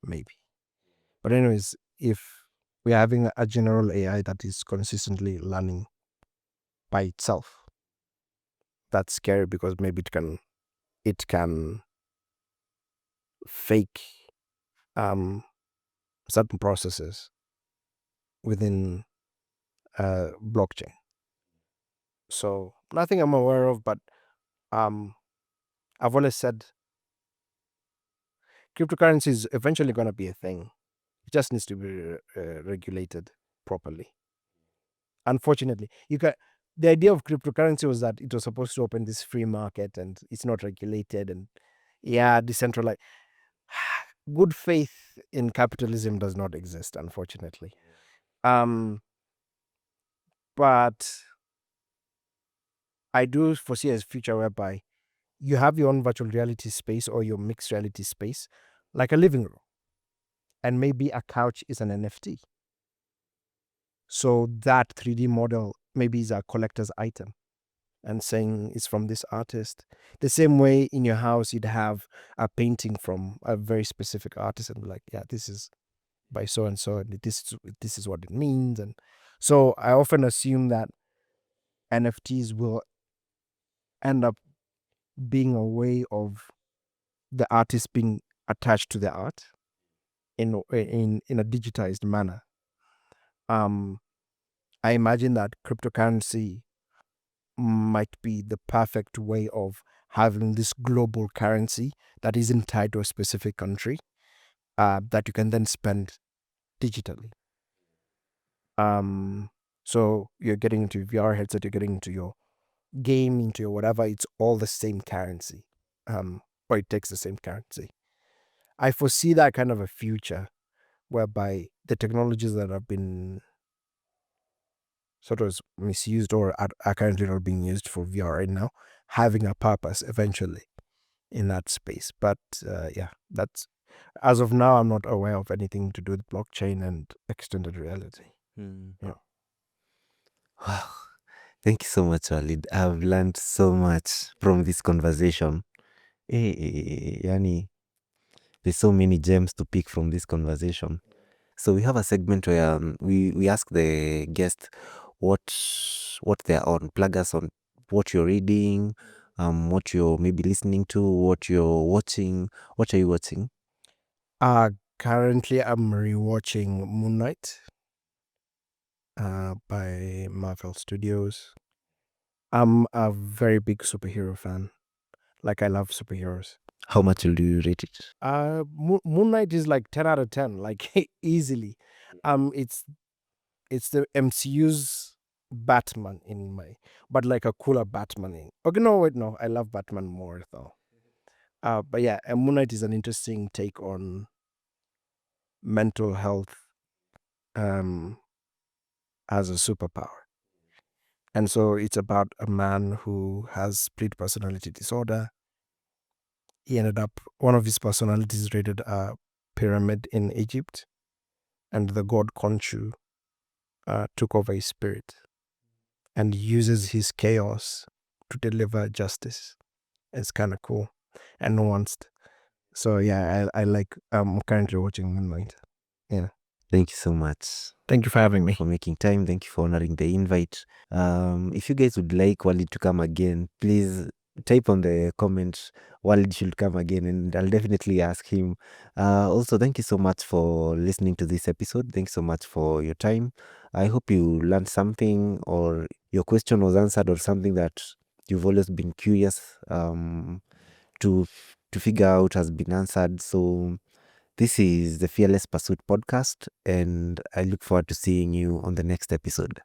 Maybe. But anyways, if we're having a general AI that is consistently learning by itself, that's scary, because maybe it can fake certain processes within blockchain. So nothing I'm aware of, but I've always said cryptocurrency is eventually going to be a thing. It just needs to be regulated properly. Unfortunately, the idea of cryptocurrency was that it was supposed to open this free market, and it's not regulated, and decentralized. Good faith in capitalism does not exist, unfortunately. But I do foresee a future whereby you have your own virtual reality space or your mixed reality space, like a living room, and maybe a couch is an NFT. So that 3D model maybe is a collector's item, and saying it's from this artist. The same way in your house, you'd have a painting from a very specific artist, and be like, yeah, this is by so and so, and this is what it means. And so I often assume that NFTs will end up being a way of the artist being attached to the art in a digitized manner. I imagine that cryptocurrency might be the perfect way of having this global currency that isn't tied to a specific country, that you can then spend digitally. So you're getting into VR headset, you're getting into your game, into your whatever. It's all the same currency, or it takes the same currency. I foresee that kind of a future whereby the technologies that have been sort of misused or are currently not being used for VR right now, having a purpose eventually in that space. But yeah, that's, as of now, I'm not aware of anything to do with blockchain and extended reality. Yeah. Wow. Thank you so much, Walid. I've learned so much from this conversation. Yani, there's so many gems to pick from this conversation. So we have a segment where we ask the guest what they're on. Plug us on what you're reading, what you're maybe listening to, what you're watching. What are you watching? Currently, I'm rewatching Moon Knight by Marvel Studios. I'm a very big superhero fan. Like, I love superheroes. How much will you rate it? Moon Knight is like 10 out of 10, like easily. It's the MCU's Batman but like a cooler Batman. Okay, no, wait, no, I love Batman more though. But yeah, Moon Knight is an interesting take on mental health as a superpower. And so it's about a man who has split personality disorder. He ended up, one of his personalities raided a pyramid in Egypt, and the god Khonshu took over his spirit and uses his chaos to deliver justice. It's kind of cool and nuanced. So yeah, I like. I'm currently watching Moon Knight. Yeah. Thank you so much Thank you for having me. for making time. Thank you for honoring the invite. If you guys would like Walid to come again, please type on the comment Walid should come again, and I'll definitely ask him. Also, thank you so much for listening to this episode. Thanks so much for your time. I hope you learned something, or your question was answered, or something that you've always been curious to figure out has been answered. So this is the Fearless Pursuit podcast, and I look forward to seeing you on the next episode.